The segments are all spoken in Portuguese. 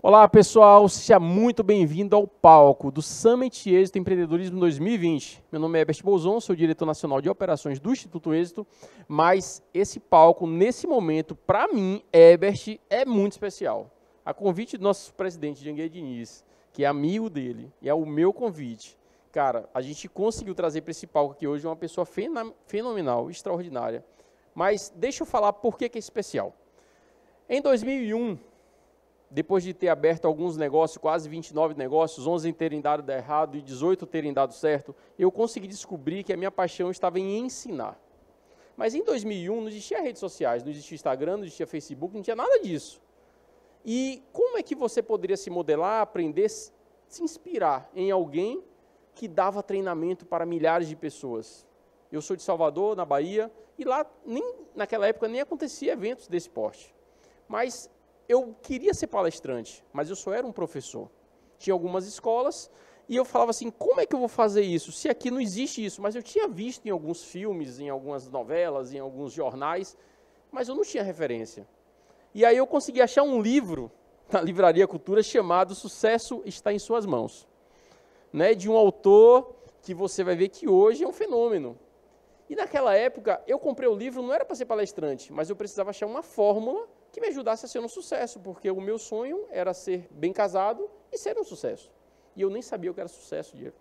Olá, pessoal, seja muito bem-vindo ao palco do Summit Êxito Empreendedorismo 2020. Meu nome é Herbert Bolzon, sou diretor nacional de operações do Instituto Êxito, mas esse palco, nesse momento, para mim, Herbert, é muito especial. A convite do nosso presidente, Janguier Diniz, que é amigo dele, e é o meu convite. Cara, a gente conseguiu trazer para esse palco aqui hoje uma pessoa fenomenal, extraordinária. Mas deixa eu falar por que é especial. Em 2001, depois de ter aberto alguns negócios, quase 29 negócios, 11 terem dado errado e 18 terem dado certo, eu consegui descobrir que a minha paixão estava em ensinar. Mas em 2001 não existia redes sociais, não existia Instagram, não existia Facebook, não tinha nada disso. E como é que você poderia se modelar, aprender, se inspirar em alguém que dava treinamento para milhares de pessoas? Eu sou de Salvador, na Bahia, e lá, naquela época, nem acontecia eventos desse porte. Mas eu queria ser palestrante, mas eu só era um professor. Tinha algumas escolas e eu falava assim, como é que eu vou fazer isso? Se aqui não existe isso, mas eu tinha visto em alguns filmes, em algumas novelas, em alguns jornais, mas eu não tinha referência. E aí eu consegui achar um livro na Livraria Cultura chamado Sucesso Está em Suas Mãos, né, de um autor que você vai ver que hoje é um fenômeno. E naquela época eu comprei o livro, não era para ser palestrante, mas eu precisava achar uma fórmula que me ajudasse a ser um sucesso, porque o meu sonho era ser bem casado e ser um sucesso. E eu nem sabia o que era sucesso, Diego.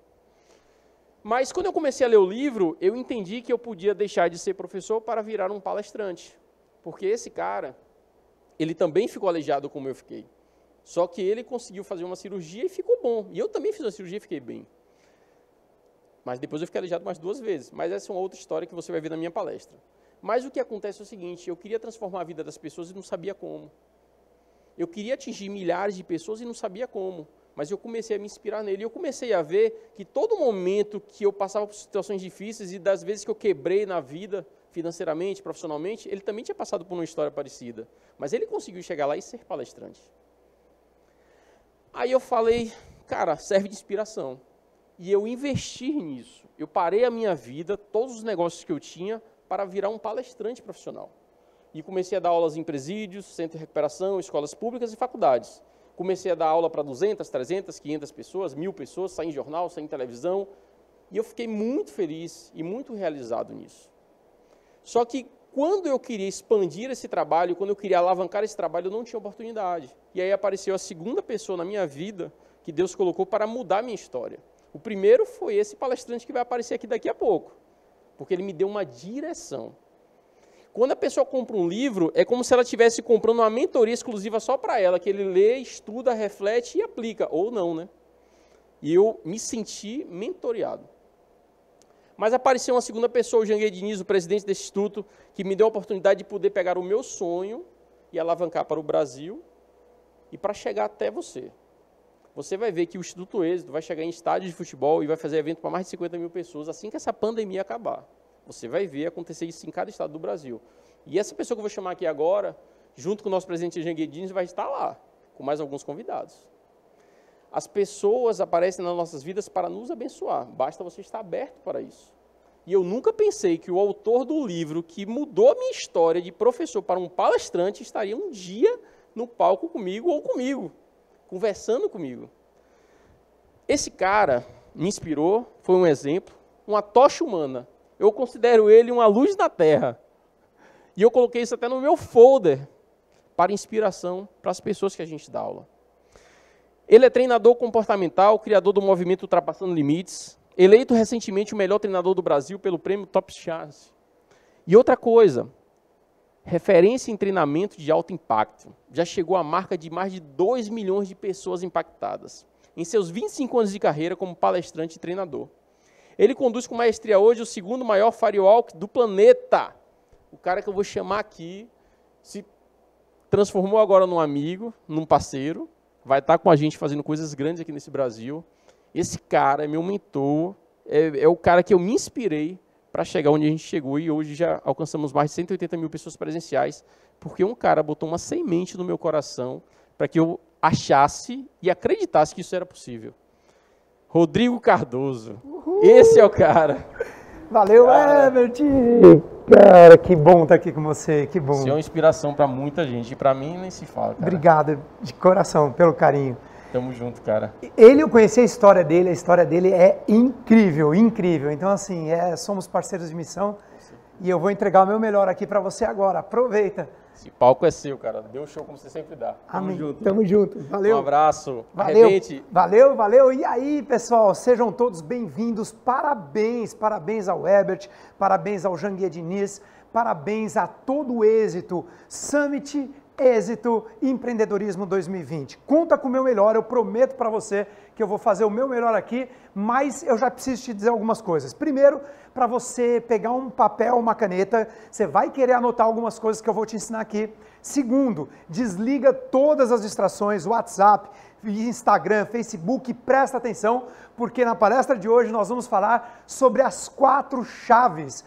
Mas quando eu comecei a ler o livro, eu entendi que eu podia deixar de ser professor para virar um palestrante. Porque esse cara, ele também ficou aleijado como eu fiquei. Só que ele conseguiu fazer uma cirurgia e ficou bom. E eu também fiz uma cirurgia e fiquei bem. Mas depois eu fiquei aleijado mais 2 vezes. Mas essa é uma outra história que você vai ver na minha palestra. Mas o que acontece é o seguinte, eu queria transformar a vida das pessoas e não sabia como. Eu queria atingir milhares de pessoas e não sabia como. Mas eu comecei a me inspirar nele. E eu comecei a ver que todo momento que eu passava por situações difíceis e das vezes que eu quebrei na vida, financeiramente, profissionalmente, ele também tinha passado por uma história parecida. Mas ele conseguiu chegar lá e ser palestrante. Aí eu falei, cara, serve de inspiração. E eu investi nisso. Eu parei a minha vida, todos os negócios que eu tinha, para virar um palestrante profissional. E comecei a dar aulas em presídios, centro de recuperação, escolas públicas e faculdades. Comecei a dar aula para 200, 300, 500 pessoas, 1000 pessoas, saí em jornal, saí em televisão. E eu fiquei muito feliz e muito realizado nisso. Só que quando eu queria expandir esse trabalho, quando eu queria alavancar esse trabalho, eu não tinha oportunidade. E aí apareceu a segunda pessoa na minha vida que Deus colocou para mudar a minha história. O primeiro foi esse palestrante que vai aparecer aqui daqui a pouco. Porque ele me deu uma direção. Quando a pessoa compra um livro, é como se ela estivesse comprando uma mentoria exclusiva só para ela, que ele lê, estuda, reflete e aplica, ou não, né? E eu me senti mentoreado. Mas apareceu uma segunda pessoa, o Janguier Diniz, o presidente desse instituto, que me deu a oportunidade de poder pegar o meu sonho e alavancar para o Brasil e para chegar até você. Você vai ver que o Instituto Êxito vai chegar em estádios de futebol e vai fazer evento para mais de 50 mil pessoas assim que essa pandemia acabar. Você vai ver acontecer isso em cada estado do Brasil. E essa pessoa que eu vou chamar aqui agora, junto com o nosso presidente Janguier Diniz, vai estar lá, com mais alguns convidados. As pessoas aparecem nas nossas vidas para nos abençoar, basta você estar aberto para isso. E eu nunca pensei que o autor do livro que mudou a minha história de professor para um palestrante estaria um dia no palco comigo ou comigo, conversando comigo. Esse cara me inspirou, foi um exemplo, uma tocha humana. Eu considero ele uma luz na terra. E eu coloquei isso até no meu folder para inspiração para as pessoas que a gente dá aula. Ele é treinador comportamental, criador do movimento Ultrapassando Limites, eleito recentemente o melhor treinador do Brasil pelo prêmio Top Chance. E outra coisa, referência em treinamento de alto impacto. Já chegou à marca de mais de 2 milhões de pessoas impactadas em seus 25 anos de carreira como palestrante e treinador. Ele conduz com maestria hoje o segundo maior firewalk do planeta. O cara que eu vou chamar aqui se transformou agora num amigo, num parceiro, vai estar com a gente fazendo coisas grandes aqui nesse Brasil. Esse cara é meu mentor, é o cara que eu me inspirei para chegar onde a gente chegou e hoje já alcançamos mais de 180 mil pessoas presenciais, porque um cara botou uma semente no meu coração para que eu achasse e acreditasse que isso era possível. Rodrigo Cardoso. Uhul. Esse é o cara. Valeu, Herbert! Cara, que bom estar aqui com você, que bom. Você é uma inspiração para muita gente, e para mim nem se fala, cara. Obrigado, de coração, pelo carinho. Tamo junto, cara. Eu conheci a história dele é incrível, incrível. Então, assim, somos parceiros de missão e eu vou entregar o meu melhor aqui para você agora. Aproveita. Esse palco é seu, cara. Dê um show como você sempre dá. Amém. Tamo junto. Valeu. Um abraço. Valeu. Arrebente. Valeu. E aí, pessoal, sejam todos bem-vindos. Parabéns ao Herbert, parabéns ao Janguier Diniz, parabéns a todo o êxito. Summit Êxito Empreendedorismo 2020. Conta com o meu melhor, eu prometo para você que eu vou fazer o meu melhor aqui, mas eu já preciso te dizer algumas coisas. Primeiro, para você pegar um papel, uma caneta, você vai querer anotar algumas coisas que eu vou te ensinar aqui. Segundo, desliga todas as distrações, WhatsApp, Instagram, Facebook, presta atenção, porque na palestra de hoje nós vamos falar sobre as 4 chaves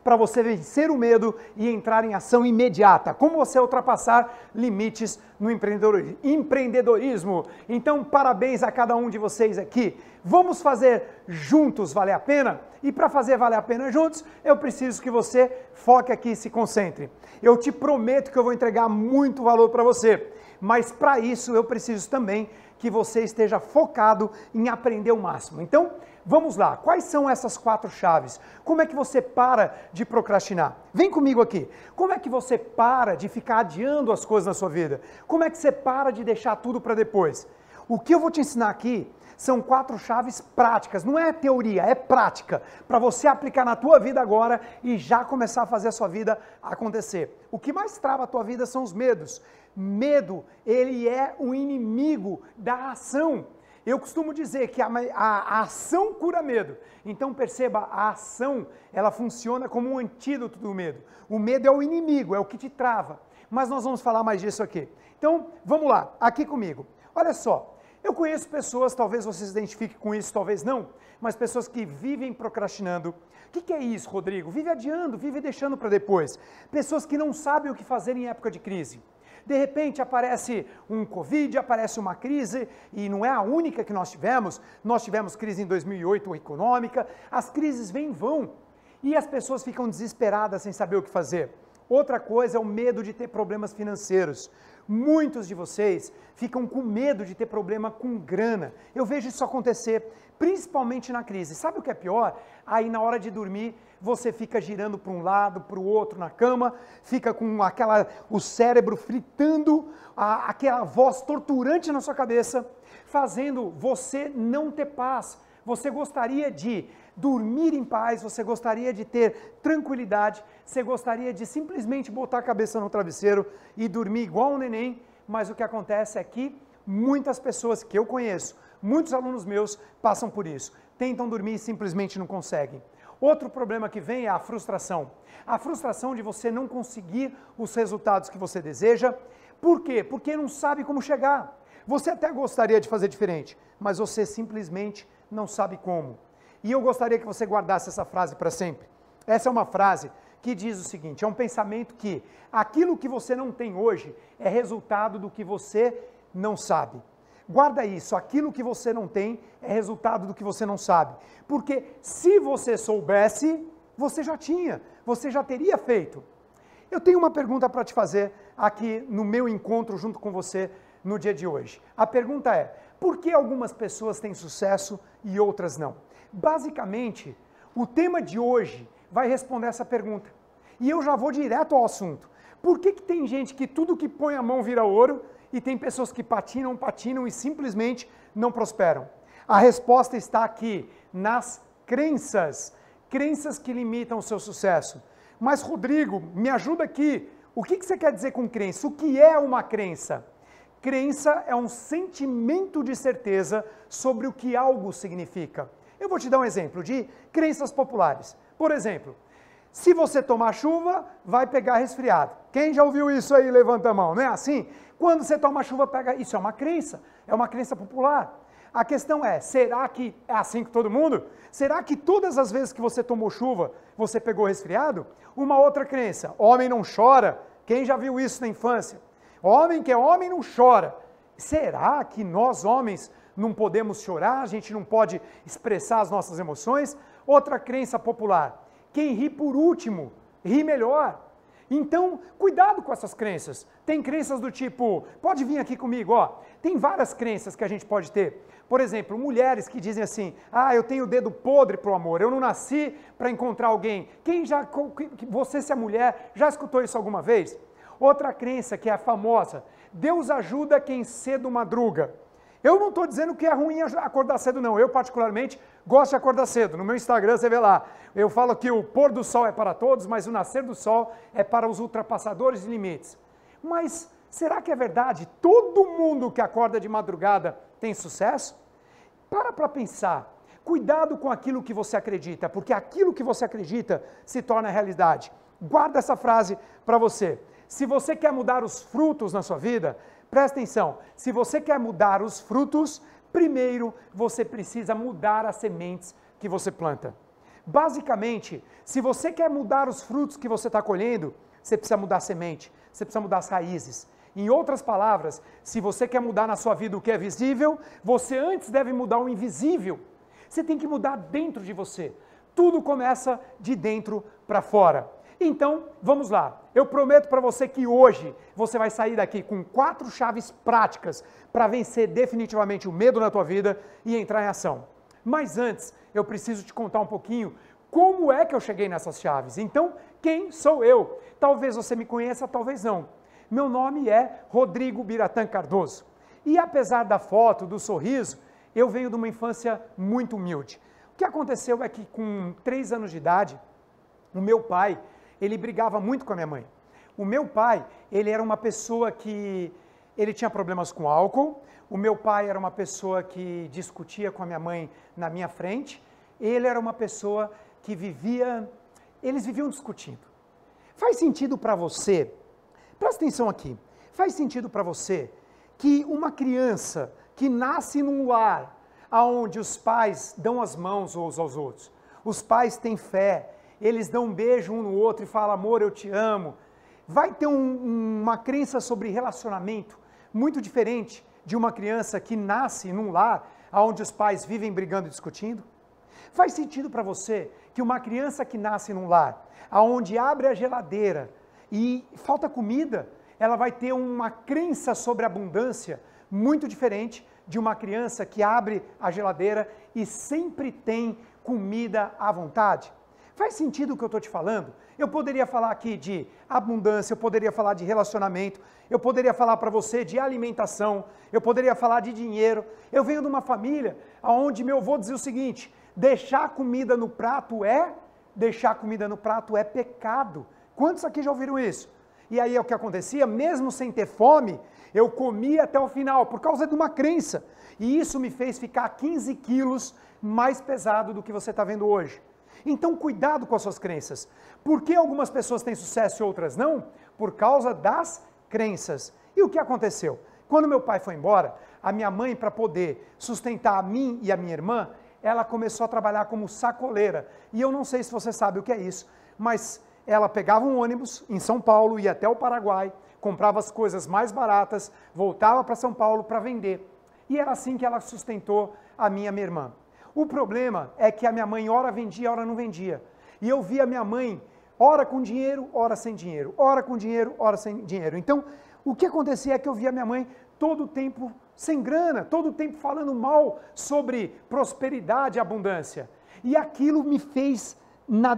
para você vencer o medo e entrar em ação imediata. Como você ultrapassar limites no empreendedorismo. Então, parabéns a cada um de vocês aqui. Vamos fazer juntos valer a pena? E para fazer valer a pena juntos, eu preciso que você foque aqui e se concentre. Eu te prometo que eu vou entregar muito valor para você. Mas para isso eu preciso também que você esteja focado em aprender o máximo. Então, vamos lá. Quais são essas 4 chaves? Como é que você para de procrastinar? Vem comigo aqui. Como é que você para de ficar adiando as coisas na sua vida? Como é que você para de deixar tudo para depois? O que eu vou te ensinar aqui são 4 chaves práticas, não é teoria, é prática, para você aplicar na tua vida agora e já começar a fazer a sua vida acontecer. O que mais trava a tua vida são os medos. Medo, ele é o inimigo da ação. Eu costumo dizer que a ação cura medo. Então perceba, a ação, ela funciona como um antídoto do medo. O medo é o inimigo, é o que te trava. Mas nós vamos falar mais disso aqui. Então, vamos lá, aqui comigo. Olha só, eu conheço pessoas, talvez você se identifique com isso, talvez não, mas pessoas que vivem procrastinando. O que é isso, Rodrigo? Vive adiando, vive deixando para depois. Pessoas que não sabem o que fazer em época de crise. De repente aparece um Covid, aparece uma crise, e não é a única que nós tivemos crise em 2008 econômica, as crises vêm e vão, e as pessoas ficam desesperadas sem saber o que fazer. Outra coisa é o medo de ter problemas financeiros. Muitos de vocês ficam com medo de ter problema com grana. Eu vejo isso acontecer, principalmente na crise. Sabe o que é pior? Aí na hora de dormir, você fica girando para um lado, para o outro na cama, fica com o cérebro fritando, aquela voz torturante na sua cabeça, fazendo você não ter paz. Você gostaria de dormir em paz, você gostaria de ter tranquilidade, você gostaria de simplesmente botar a cabeça no travesseiro e dormir igual um neném, mas o que acontece é que muitas pessoas que eu conheço, muitos alunos meus passam por isso, tentam dormir e simplesmente não conseguem. Outro problema que vem é a frustração. A frustração de você não conseguir os resultados que você deseja. Por quê? Porque não sabe como chegar. Você até gostaria de fazer diferente, mas você simplesmente não sabe como. E eu gostaria que você guardasse essa frase para sempre. Essa é uma frase que diz o seguinte, é um pensamento que aquilo que você não tem hoje é resultado do que você não sabe. Guarda isso, aquilo que você não tem é resultado do que você não sabe. Porque se você soubesse, você já tinha, você já teria feito. Eu tenho uma pergunta para te fazer aqui no meu encontro junto com você no dia de hoje. A pergunta é, por que algumas pessoas têm sucesso e outras não? Basicamente, o tema de hoje vai responder essa pergunta. E eu já vou direto ao assunto. Por que tem gente que tudo que põe a mão vira ouro e tem pessoas que patinam e simplesmente não prosperam? A resposta está aqui, nas crenças. Crenças que limitam o seu sucesso. Mas, Rodrigo, me ajuda aqui. O que você quer dizer com crença? O que é uma crença? Crença é um sentimento de certeza sobre o que algo significa. Eu vou te dar um exemplo de crenças populares. Por exemplo, se você tomar chuva, vai pegar resfriado. Quem já ouviu isso aí, levanta a mão, não é assim? Quando você toma chuva, pega... Isso é uma crença popular. A questão é, será que é assim com todo mundo? Será que todas as vezes que você tomou chuva, você pegou resfriado? Uma outra crença, homem não chora. Quem já viu isso na infância? Homem que é homem não chora. Será que nós homens não podemos chorar? A gente não pode expressar as nossas emoções? Outra crença popular. Quem ri por último, ri melhor. Então, cuidado com essas crenças. Tem crenças do tipo, pode vir aqui comigo, ó. Tem várias crenças que a gente pode ter. Por exemplo, mulheres que dizem assim, eu tenho o dedo podre pro amor, eu não nasci para encontrar alguém. Você, se é mulher, já escutou isso alguma vez? Outra crença que é a famosa, Deus ajuda quem cedo madruga. Eu não estou dizendo que é ruim acordar cedo, não. Eu, particularmente, gosto de acordar cedo. No meu Instagram, você vê lá. Eu falo que o pôr do sol é para todos, mas o nascer do sol é para os ultrapassadores de limites. Mas será que é verdade? Todo mundo que acorda de madrugada tem sucesso? Para pensar. Cuidado com aquilo que você acredita, porque aquilo que você acredita se torna realidade. Guarda essa frase para você. Se você quer mudar os frutos na sua vida, presta atenção, se você quer mudar os frutos, primeiro você precisa mudar as sementes que você planta. Basicamente, se você quer mudar os frutos que você está colhendo, você precisa mudar a semente, você precisa mudar as raízes. Em outras palavras, se você quer mudar na sua vida o que é visível, você antes deve mudar o invisível. Você tem que mudar dentro de você. Tudo começa de dentro para fora. Então, vamos lá. Eu prometo para você que hoje você vai sair daqui com 4 chaves práticas para vencer definitivamente o medo na tua vida e entrar em ação. Mas antes, eu preciso te contar um pouquinho como é que eu cheguei nessas chaves. Então, quem sou eu? Talvez você me conheça, talvez não. Meu nome é Rodrigo Biratã Cardoso. E apesar da foto, do sorriso, eu venho de uma infância muito humilde. O que aconteceu é que com 3 anos de idade, o meu pai, ele brigava muito com a minha mãe. O meu pai, ele era uma pessoa que, ele tinha problemas com álcool, o meu pai era uma pessoa que discutia com a minha mãe na minha frente, ele era uma pessoa que eles viviam discutindo. Faz sentido para você, presta atenção aqui, faz sentido para você que uma criança que nasce num lar onde os pais dão as mãos uns aos outros, os pais têm fé, eles dão um beijo um no outro e falam, amor, eu te amo. Vai ter uma crença sobre relacionamento muito diferente de uma criança que nasce num lar onde os pais vivem brigando e discutindo? Faz sentido para você que uma criança que nasce num lar onde abre a geladeira e falta comida, ela vai ter uma crença sobre abundância muito diferente de uma criança que abre a geladeira e sempre tem comida à vontade? Faz sentido o que eu estou te falando? Eu poderia falar aqui de abundância, eu poderia falar de relacionamento, eu poderia falar para você de alimentação, eu poderia falar de dinheiro. Eu venho de uma família onde meu avô dizia o seguinte, deixar comida no prato é pecado. Quantos aqui já ouviram isso? E aí é o que acontecia, mesmo sem ter fome, eu comia até o final, por causa de uma crença. E isso me fez ficar 15 quilos mais pesado do que você está vendo hoje. Então, cuidado com as suas crenças. Por que algumas pessoas têm sucesso e outras não? Por causa das crenças. E o que aconteceu? Quando meu pai foi embora, a minha mãe, para poder sustentar a mim e a minha irmã, ela começou a trabalhar como sacoleira. E eu não sei se você sabe o que é isso, mas ela pegava um ônibus em São Paulo, ia até o Paraguai, comprava as coisas mais baratas, voltava para São Paulo para vender. E era assim que ela sustentou a minha irmã. O problema é que a minha mãe ora vendia, ora não vendia. E eu via a minha mãe, ora com dinheiro, ora sem dinheiro, ora com dinheiro, ora sem dinheiro. Então, o que acontecia é que eu via a minha mãe todo o tempo sem grana, todo o tempo falando mal sobre prosperidade e abundância. E aquilo me fez,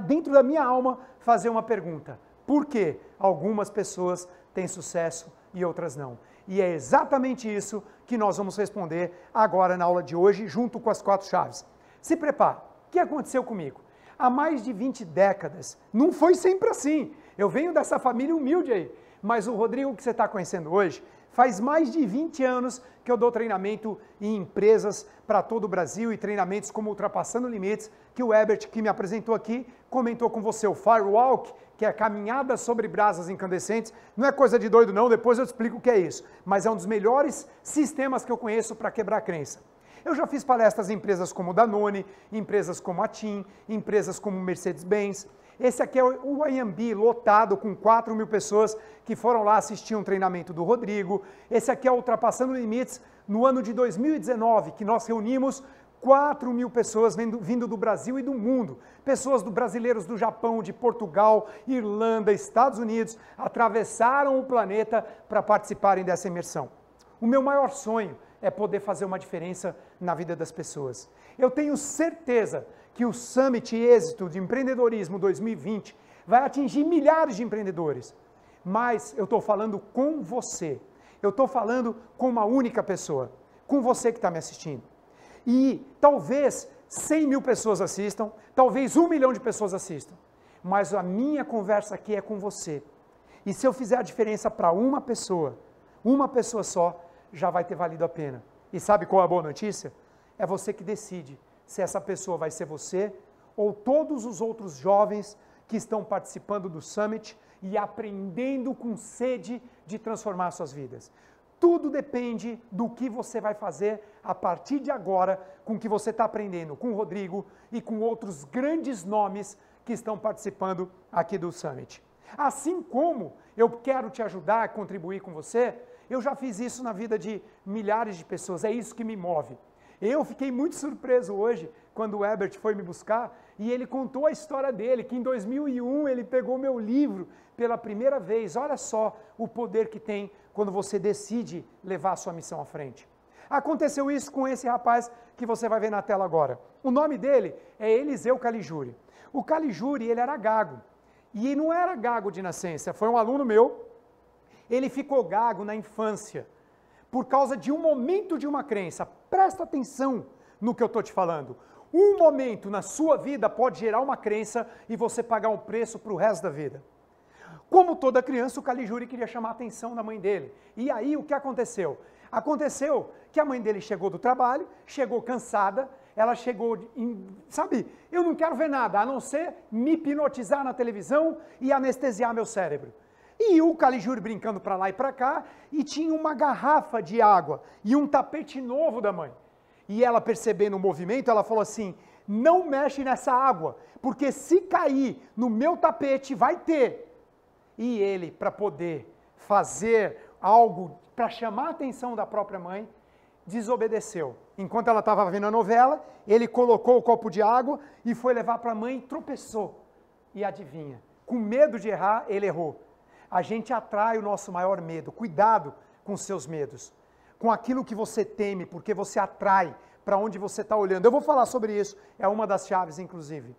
dentro da minha alma, fazer uma pergunta. Por que algumas pessoas têm sucesso e outras não? E é exatamente isso que nós vamos responder agora na aula de hoje, junto com as 4 chaves. Se prepare. O que aconteceu comigo? Há mais de 20 décadas, não foi sempre assim. Eu venho dessa família humilde aí, mas o Rodrigo que você está conhecendo hoje, faz mais de 20 anos que eu dou treinamento em empresas para todo o Brasil e treinamentos como Ultrapassando Limites, que o Herbert, que me apresentou aqui, comentou com você, o Firewalk, que é a caminhada sobre brasas incandescentes. Não é coisa de doido não, depois eu explico o que é isso, mas é um dos melhores sistemas que eu conheço para quebrar a crença. Eu já fiz palestras em empresas como Danone, empresas como a TIM, empresas como Mercedes-Benz. Esse aqui é o IMB lotado com 4.000 pessoas que foram lá assistir um treinamento do Rodrigo. Esse aqui é o Ultrapassando Limites no ano de 2019, que nós reunimos 4.000 pessoas vindo do Brasil e do mundo. Pessoas brasileiros do Japão, de Portugal, Irlanda, Estados Unidos, atravessaram o planeta para participarem dessa imersão. O meu maior sonho é poder fazer uma diferença na vida das pessoas. Eu tenho certeza que o Summit Êxito de Empreendedorismo 2020 vai atingir milhares de empreendedores. Mas eu estou falando com você. Eu estou falando com uma única pessoa. Com você que está me assistindo. E talvez 100.000 pessoas assistam, talvez 1 milhão de pessoas assistam. Mas a minha conversa aqui é com você. E se eu fizer a diferença para uma pessoa só, já vai ter valido a pena. E sabe qual é a boa notícia? É você que decide se essa pessoa vai ser você ou todos os outros jovens que estão participando do Summit e aprendendo com sede de transformar suas vidas. Tudo depende do que você vai fazer a partir de agora com o que você está aprendendo com o Rodrigo e com outros grandes nomes que estão participando aqui do Summit. Assim como eu quero te ajudar a contribuir com você, eu já fiz isso na vida de milhares de pessoas, é isso que me move. Eu fiquei muito surpreso hoje quando o Herbert foi me buscar e ele contou a história dele, que em 2001 ele pegou meu livro pela primeira vez. Olha só o poder que tem quando você decide levar a sua missão à frente. Aconteceu isso com esse rapaz que você vai ver na tela agora. O nome dele é Eliseu Caligiuri. O Caligiuri, ele era gago. E não era gago de nascença, foi um aluno meu. Ele ficou gago na infância, por causa de um momento de uma crença. Presta atenção no que eu estou te falando. Um momento na sua vida pode gerar uma crença e você pagar um preço para o resto da vida. Como toda criança, o Caligiuri queria chamar a atenção da mãe dele. E aí, o que aconteceu? Aconteceu que a mãe dele chegou do trabalho, chegou cansada, ela chegou, sabe, eu não quero ver nada, a não ser me hipnotizar na televisão e anestesiar meu cérebro. E o Caligiuri brincando para lá e para cá, e tinha uma garrafa de água e um tapete novo da mãe. E ela percebendo o movimento, ela falou assim, não mexe nessa água, porque se cair no meu tapete, vai ter. E ele, para poder fazer algo para chamar a atenção da própria mãe, desobedeceu. Enquanto ela estava vendo a novela, ele colocou o copo de água e foi levar para a mãe e tropeçou. E adivinha, com medo de errar, ele errou. A gente atrai o nosso maior medo. Cuidado com os seus medos. Com aquilo que você teme, porque você atrai para onde você está olhando. Eu vou falar sobre isso, é uma das chaves, inclusive.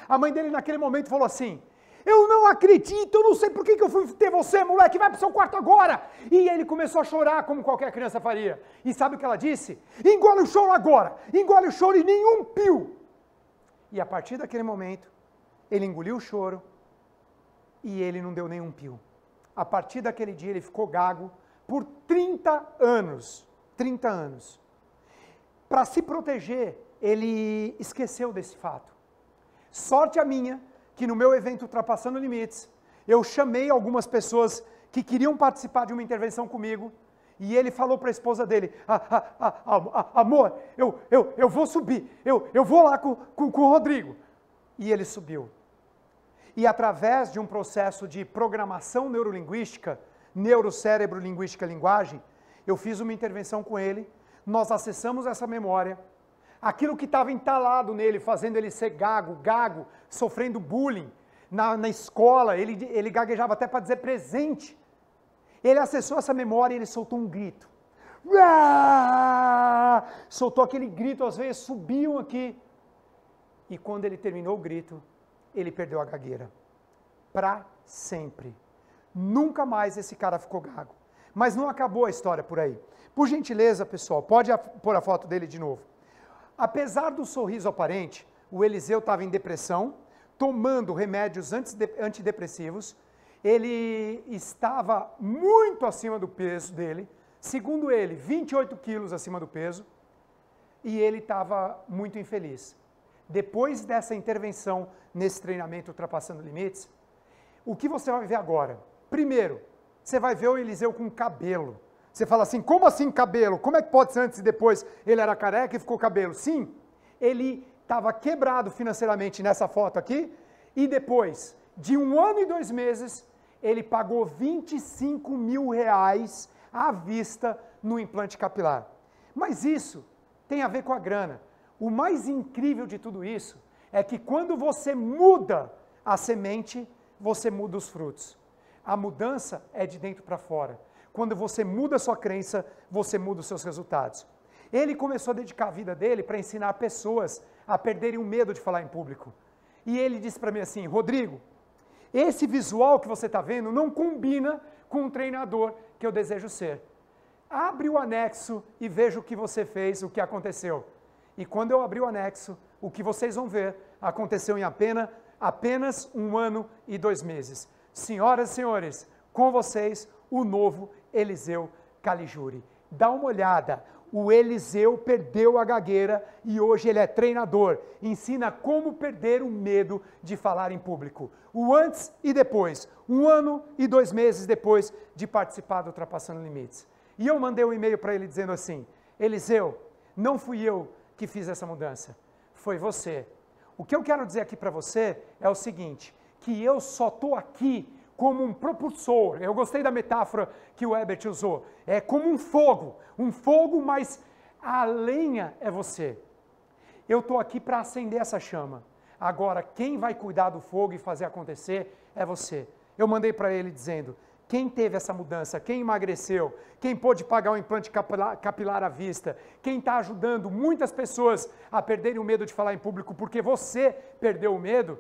A mãe dele, naquele momento, falou assim, eu não acredito, eu não sei por que eu fui ter você, moleque, vai para o seu quarto agora. E ele começou a chorar, como qualquer criança faria. E sabe o que ela disse? Engole o choro agora, engole o choro e nenhum pio. E a partir daquele momento, ele engoliu o choro e ele não deu nenhum pio. A partir daquele dia, ele ficou gago por 30 anos. 30 anos. Para se proteger, ele esqueceu desse fato. Sorte a minha, que no meu evento Ultrapassando Limites, eu chamei algumas pessoas que queriam participar de uma intervenção comigo, e ele falou para a esposa dele, amor, eu vou subir, eu vou lá com o Rodrigo. E ele subiu. E através de um processo de programação neurolinguística, neurocérebro, linguística, linguagem, eu fiz uma intervenção com ele, nós acessamos essa memória, aquilo que estava entalado nele, fazendo ele ser gago, sofrendo bullying na escola, ele gaguejava até para dizer presente. Ele acessou essa memória e ele soltou um grito. Soltou aquele grito, as veias subiam aqui. E quando ele terminou o grito, ele perdeu a gagueira. Para sempre. Nunca mais esse cara ficou gago. Mas não acabou a história por aí. Por gentileza, pessoal, pode pôr a foto dele de novo. Apesar do sorriso aparente, o Eliseu estava em depressão, tomando remédios antidepressivos, ele estava muito acima do peso dele, segundo ele, 28 quilos acima do peso, e ele estava muito infeliz. Depois dessa intervenção nesse treinamento Ultrapassando Limites, o que você vai ver agora? Primeiro, você vai ver o Eliseu com cabelo. Você fala assim, como assim cabelo? Como é que pode ser antes e depois? Ele era careca e ficou cabelo. Sim, ele estava quebrado financeiramente nessa foto aqui, e depois de 1 ano e 2 meses, ele pagou 25 mil reais à vista no implante capilar. Mas isso tem a ver com a grana. O mais incrível de tudo isso é que quando você muda a semente, você muda os frutos. A mudança é de dentro para fora. Quando você muda a sua crença, você muda os seus resultados. Ele começou a dedicar a vida dele para ensinar pessoas a perderem o medo de falar em público. E ele disse para mim assim: Rodrigo, esse visual que você está vendo não combina com o treinador que eu desejo ser. Abre o anexo e veja o que você fez, o que aconteceu. E quando eu abri o anexo, o que vocês vão ver aconteceu em apenas 1 ano e 2 meses. Senhoras e senhores, com vocês, o novo Eliseu Caligiuri. Dá uma olhada, o Eliseu perdeu a gagueira e hoje ele é treinador. Ensina como perder o medo de falar em público. O antes e depois, 1 ano e 2 meses depois de participar do Ultrapassando Limites. E eu mandei um e-mail para ele dizendo assim: Eliseu, não fui eu que fiz essa mudança, foi você. O que eu quero dizer aqui para você é o seguinte, que eu só estou aqui como um propulsor. Eu gostei da metáfora que o Herbert usou. É como um fogo, mas a lenha é você. Eu estou aqui para acender essa chama. Agora, quem vai cuidar do fogo e fazer acontecer é você. Eu mandei para ele dizendo: quem teve essa mudança, quem emagreceu, quem pôde pagar um implante capilar à vista, quem está ajudando muitas pessoas a perderem o medo de falar em público porque você perdeu o medo,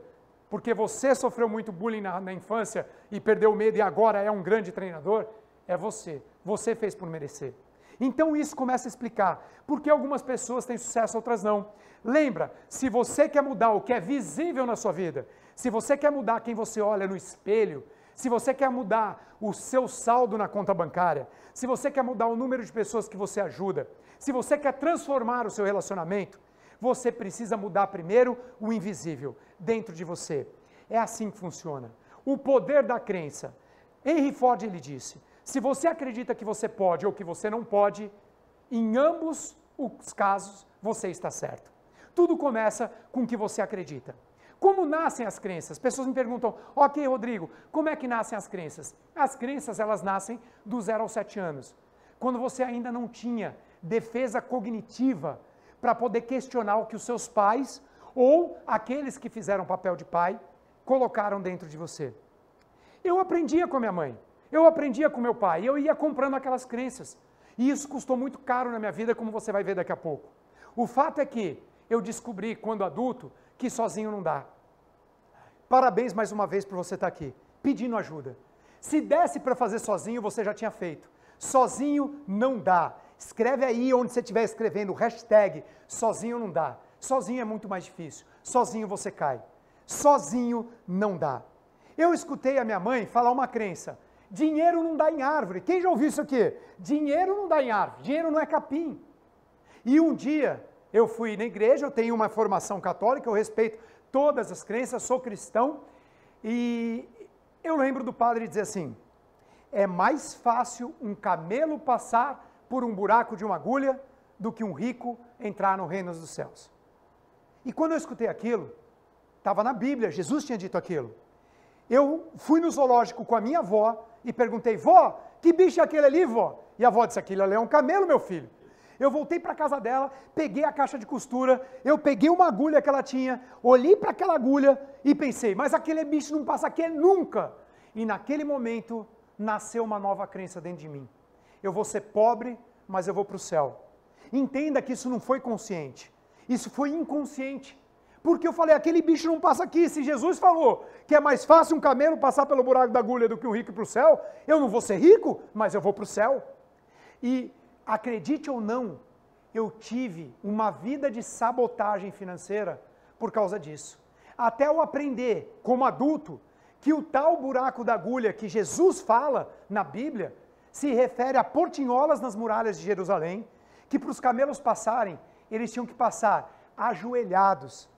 porque você sofreu muito bullying na infância e perdeu o medo e agora é um grande treinador, é você. Você fez por merecer. Então isso começa a explicar por que algumas pessoas têm sucesso, outras não. Lembra, se você quer mudar o que é visível na sua vida, se você quer mudar quem você olha no espelho, se você quer mudar o seu saldo na conta bancária, se você quer mudar o número de pessoas que você ajuda, se você quer transformar o seu relacionamento, você precisa mudar primeiro o invisível dentro de você. É assim que funciona. O poder da crença. Henry Ford ele disse: se você acredita que você pode ou que você não pode, em ambos os casos você está certo. Tudo começa com o que você acredita. Como nascem as crenças? Pessoas me perguntam: ok, Rodrigo, como é que nascem as crenças? As crenças, elas nascem do 0 aos 7 anos, quando você ainda não tinha defesa cognitiva para poder questionar o que os seus pais ou aqueles que fizeram papel de pai colocaram dentro de você. Eu aprendia com a minha mãe, eu aprendia com meu pai, eu ia comprando aquelas crenças. E isso custou muito caro na minha vida, como você vai ver daqui a pouco. O fato é que eu descobri, quando adulto, que sozinho não dá. Parabéns mais uma vez por você estar aqui, pedindo ajuda. Se desse para fazer sozinho, você já tinha feito. Sozinho não dá. Escreve aí onde você estiver escrevendo, hashtag sozinho não dá. Sozinho é muito mais difícil. Sozinho você cai. Sozinho não dá. Eu escutei a minha mãe falar uma crença: dinheiro não dá em árvore. Quem já ouviu isso aqui? Dinheiro não dá em árvore, dinheiro não é capim. E um dia eu fui na igreja, eu tenho uma formação católica, eu respeito todas as crenças, sou cristão, e eu lembro do padre dizer assim: é mais fácil um camelo passar por um buraco de uma agulha do que um rico entrar no reino dos céus. E quando eu escutei aquilo, estava na Bíblia, Jesus tinha dito aquilo. Eu fui no zoológico com a minha avó e perguntei: vó, que bicho é aquele ali, vó? E a avó disse: aquilo ali é um camelo, meu filho. Eu voltei para a casa dela, peguei a caixa de costura, eu peguei uma agulha que ela tinha, olhei para aquela agulha e pensei: mas aquele bicho não passa aqui nunca. E naquele momento nasceu uma nova crença dentro de mim. Eu vou ser pobre, mas eu vou para o céu. Entenda que isso não foi consciente, isso foi inconsciente. Porque eu falei: aquele bicho não passa aqui. Se Jesus falou que é mais fácil um camelo passar pelo buraco da agulha do que um rico ir para o céu, eu não vou ser rico, mas eu vou para o céu. E acredite ou não, eu tive uma vida de sabotagem financeira por causa disso. Até eu aprender, como adulto, que o tal buraco da agulha que Jesus fala na Bíblia se refere a portinholas nas muralhas de Jerusalém, que para os camelos passarem, eles tinham que passar ajoelhados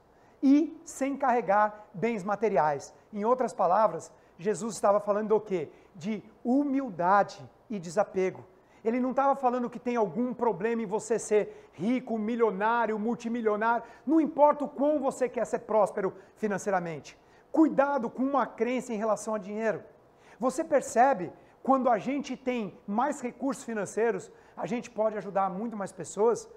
e sem carregar bens materiais. Em outras palavras, Jesus estava falando do quê? De humildade e desapego. Ele não estava falando que tem algum problema em você ser rico, milionário, multimilionário, não importa o quão você quer ser próspero financeiramente. Cuidado com uma crença em relação a dinheiro. Você percebe, quando a gente tem mais recursos financeiros, a gente pode ajudar muito mais pessoas?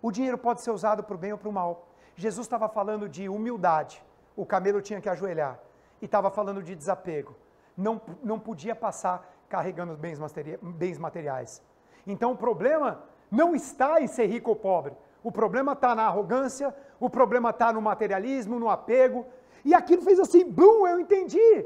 O dinheiro pode ser usado para o bem ou para o mal. Jesus estava falando de humildade, o camelo tinha que ajoelhar, e estava falando de desapego. Não podia passar carregando bens materiais. Então o problema não está em ser rico ou pobre. O problema está na arrogância, o problema está no materialismo, no apego. E aquilo fez assim, bum, eu entendi.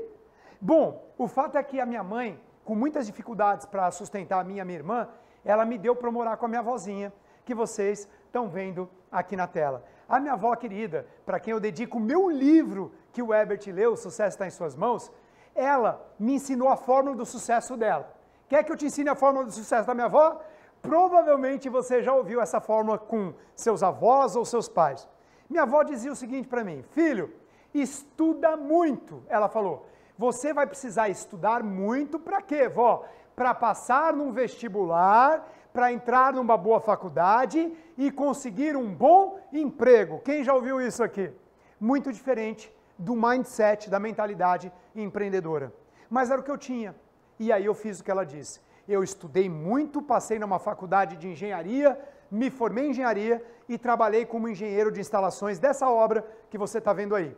Bom, o fato é que a minha mãe, com muitas dificuldades para sustentar a minha irmã, ela me deu para morar com a minha avózinha, que vocês estão vendo aqui na tela. A minha avó querida, para quem eu dedico o meu livro que o Herbert leu, O Sucesso Está em Suas Mãos, ela me ensinou a fórmula do sucesso dela. Quer que eu te ensine a fórmula do sucesso da minha avó? Provavelmente você já ouviu essa fórmula com seus avós ou seus pais. Minha avó dizia o seguinte para mim, filho, estuda muito, ela falou. Você vai precisar estudar muito para quê, vó? Para passar num vestibular, para entrar numa boa faculdade e conseguir um bom emprego. Quem já ouviu isso aqui? Muito diferente do mindset, da mentalidade empreendedora. Mas era o que eu tinha. E aí eu fiz o que ela disse. Eu estudei muito, passei numa faculdade de engenharia, me formei em engenharia e trabalhei como engenheiro de instalações dessa obra que você está vendo aí.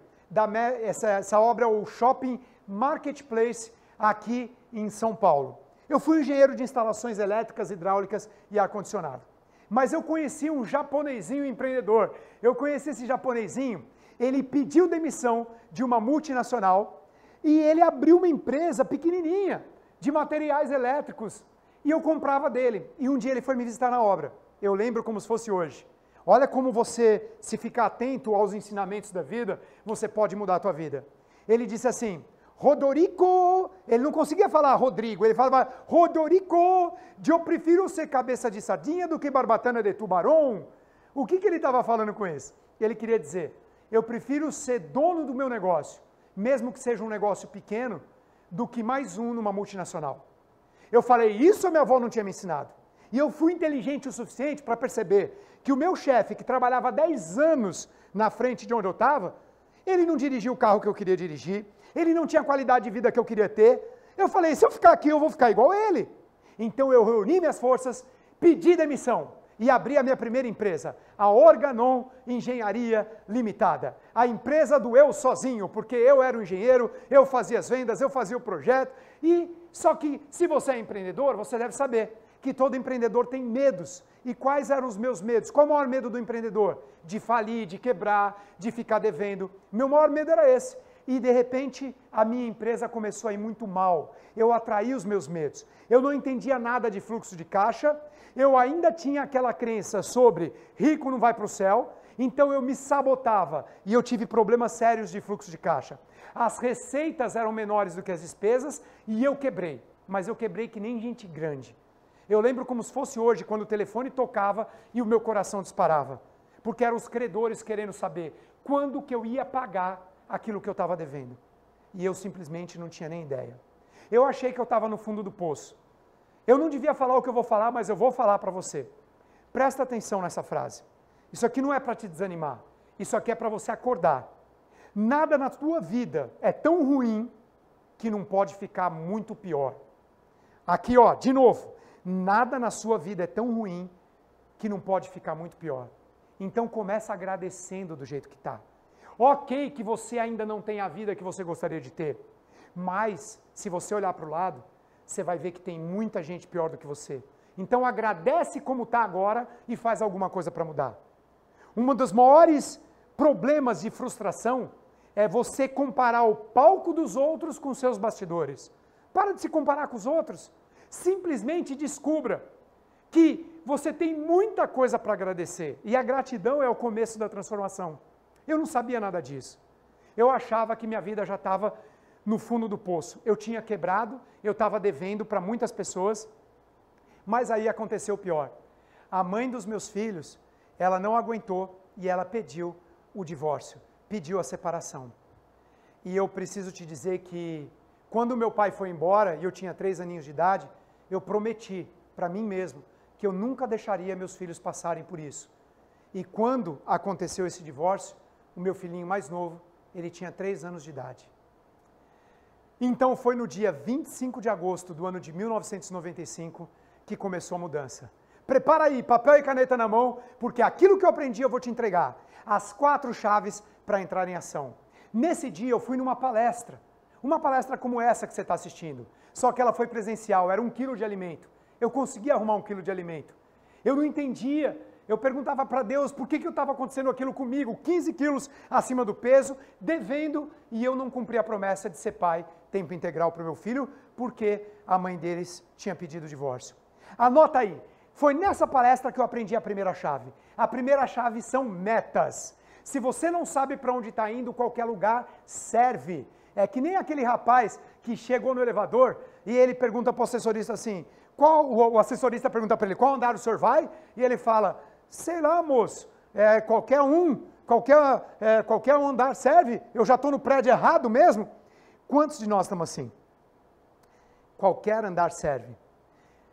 Essa obra é o Shopping Marketplace aqui em São Paulo. Eu fui engenheiro de instalações elétricas, hidráulicas e ar-condicionado. Mas eu conheci um japonesinho empreendedor. Eu conheci esse japonesinho, ele pediu demissão de uma multinacional e ele abriu uma empresa pequenininha de materiais elétricos e eu comprava dele. E um dia ele foi me visitar na obra. Eu lembro como se fosse hoje. Olha como você, se ficar atento aos ensinamentos da vida, você pode mudar a tua vida. Ele disse assim, Rodorico, ele não conseguia falar Rodrigo, ele falava Rodorico, eu prefiro ser cabeça de sardinha do que barbatana de tubarão. O que ele estava falando com isso? Ele queria dizer, eu prefiro ser dono do meu negócio, mesmo que seja um negócio pequeno, do que mais um numa multinacional. Eu falei, isso a minha avó não tinha me ensinado. E eu fui inteligente o suficiente para perceber que o meu chefe, que trabalhava 10 anos na frente de onde eu estava, ele não dirigia o carro que eu queria dirigir, ele não tinha a qualidade de vida que eu queria ter. Eu falei, se eu ficar aqui, eu vou ficar igual a ele. Então eu reuni minhas forças, pedi demissão e abri a minha primeira empresa, a Organon Engenharia Limitada. A empresa do eu sozinho, porque eu era o engenheiro, eu fazia as vendas, eu fazia o projeto. Só que se você é empreendedor, você deve saber que todo empreendedor tem medos. E quais eram os meus medos? Qual o maior medo do empreendedor? De falir, de quebrar, de ficar devendo. Meu maior medo era esse. E de repente a minha empresa começou a ir muito mal. Eu atraí os meus medos. Eu não entendia nada de fluxo de caixa. Eu ainda tinha aquela crença sobre rico não vai para o céu. Então eu me sabotava e eu tive problemas sérios de fluxo de caixa. As receitas eram menores do que as despesas e eu quebrei. Mas eu quebrei que nem gente grande. Eu lembro como se fosse hoje, quando o telefone tocava e o meu coração disparava. Porque eram os credores querendo saber quando que eu ia pagar aquilo que eu estava devendo. E eu simplesmente não tinha nem ideia. Eu achei que eu estava no fundo do poço. Eu não devia falar o que eu vou falar, mas eu vou falar para você. Presta atenção nessa frase. Isso aqui não é para te desanimar. Isso aqui é para você acordar. Nada na tua vida é tão ruim que não pode ficar muito pior. Aqui, ó, de novo. Nada na sua vida é tão ruim que não pode ficar muito pior. Então começa agradecendo do jeito que está. Ok que você ainda não tem a vida que você gostaria de ter, mas se você olhar para o lado, você vai ver que tem muita gente pior do que você. Então agradece como está agora e faz alguma coisa para mudar. Um dos maiores problemas de frustração é você comparar o palco dos outros com seus bastidores. Para de se comparar com os outros. Simplesmente descubra que você tem muita coisa para agradecer. E a gratidão é o começo da transformação. Eu não sabia nada disso. Eu achava que minha vida já estava no fundo do poço. Eu tinha quebrado, eu estava devendo para muitas pessoas. Mas aí aconteceu o pior. A mãe dos meus filhos, ela não aguentou e ela pediu o divórcio, pediu a separação. E eu preciso te dizer que quando meu pai foi embora e eu tinha 3 aninhos de idade, eu prometi para mim mesmo que eu nunca deixaria meus filhos passarem por isso. E quando aconteceu esse divórcio, o meu filhinho mais novo, ele tinha 3 anos de idade. Então foi no dia 25 de agosto do ano de 1995 que começou a mudança. Prepara aí, papel e caneta na mão, porque aquilo que eu aprendi eu vou te entregar. As 4 chaves para entrar em ação. Nesse dia eu fui numa palestra. Uma palestra como essa que você está assistindo. Só que ela foi presencial, era 1 quilo de alimento. Eu consegui arrumar 1 quilo de alimento. Eu não entendia. Eu perguntava para Deus por que estava acontecendo aquilo comigo, 15 quilos acima do peso, devendo, e eu não cumpri a promessa de ser pai, tempo integral para o meu filho, porque a mãe deles tinha pedido divórcio. Anota aí, foi nessa palestra que eu aprendi a primeira chave. A primeira chave são metas. Se você não sabe para onde está indo, qualquer lugar serve. É que nem aquele rapaz que chegou no elevador e ele pergunta para o assessorista assim, o assessorista pergunta para ele, qual andar o senhor vai? E ele fala, sei lá, moço, qualquer um andar serve, eu já estou no prédio errado mesmo. Quantos de nós estamos assim? Qualquer andar serve.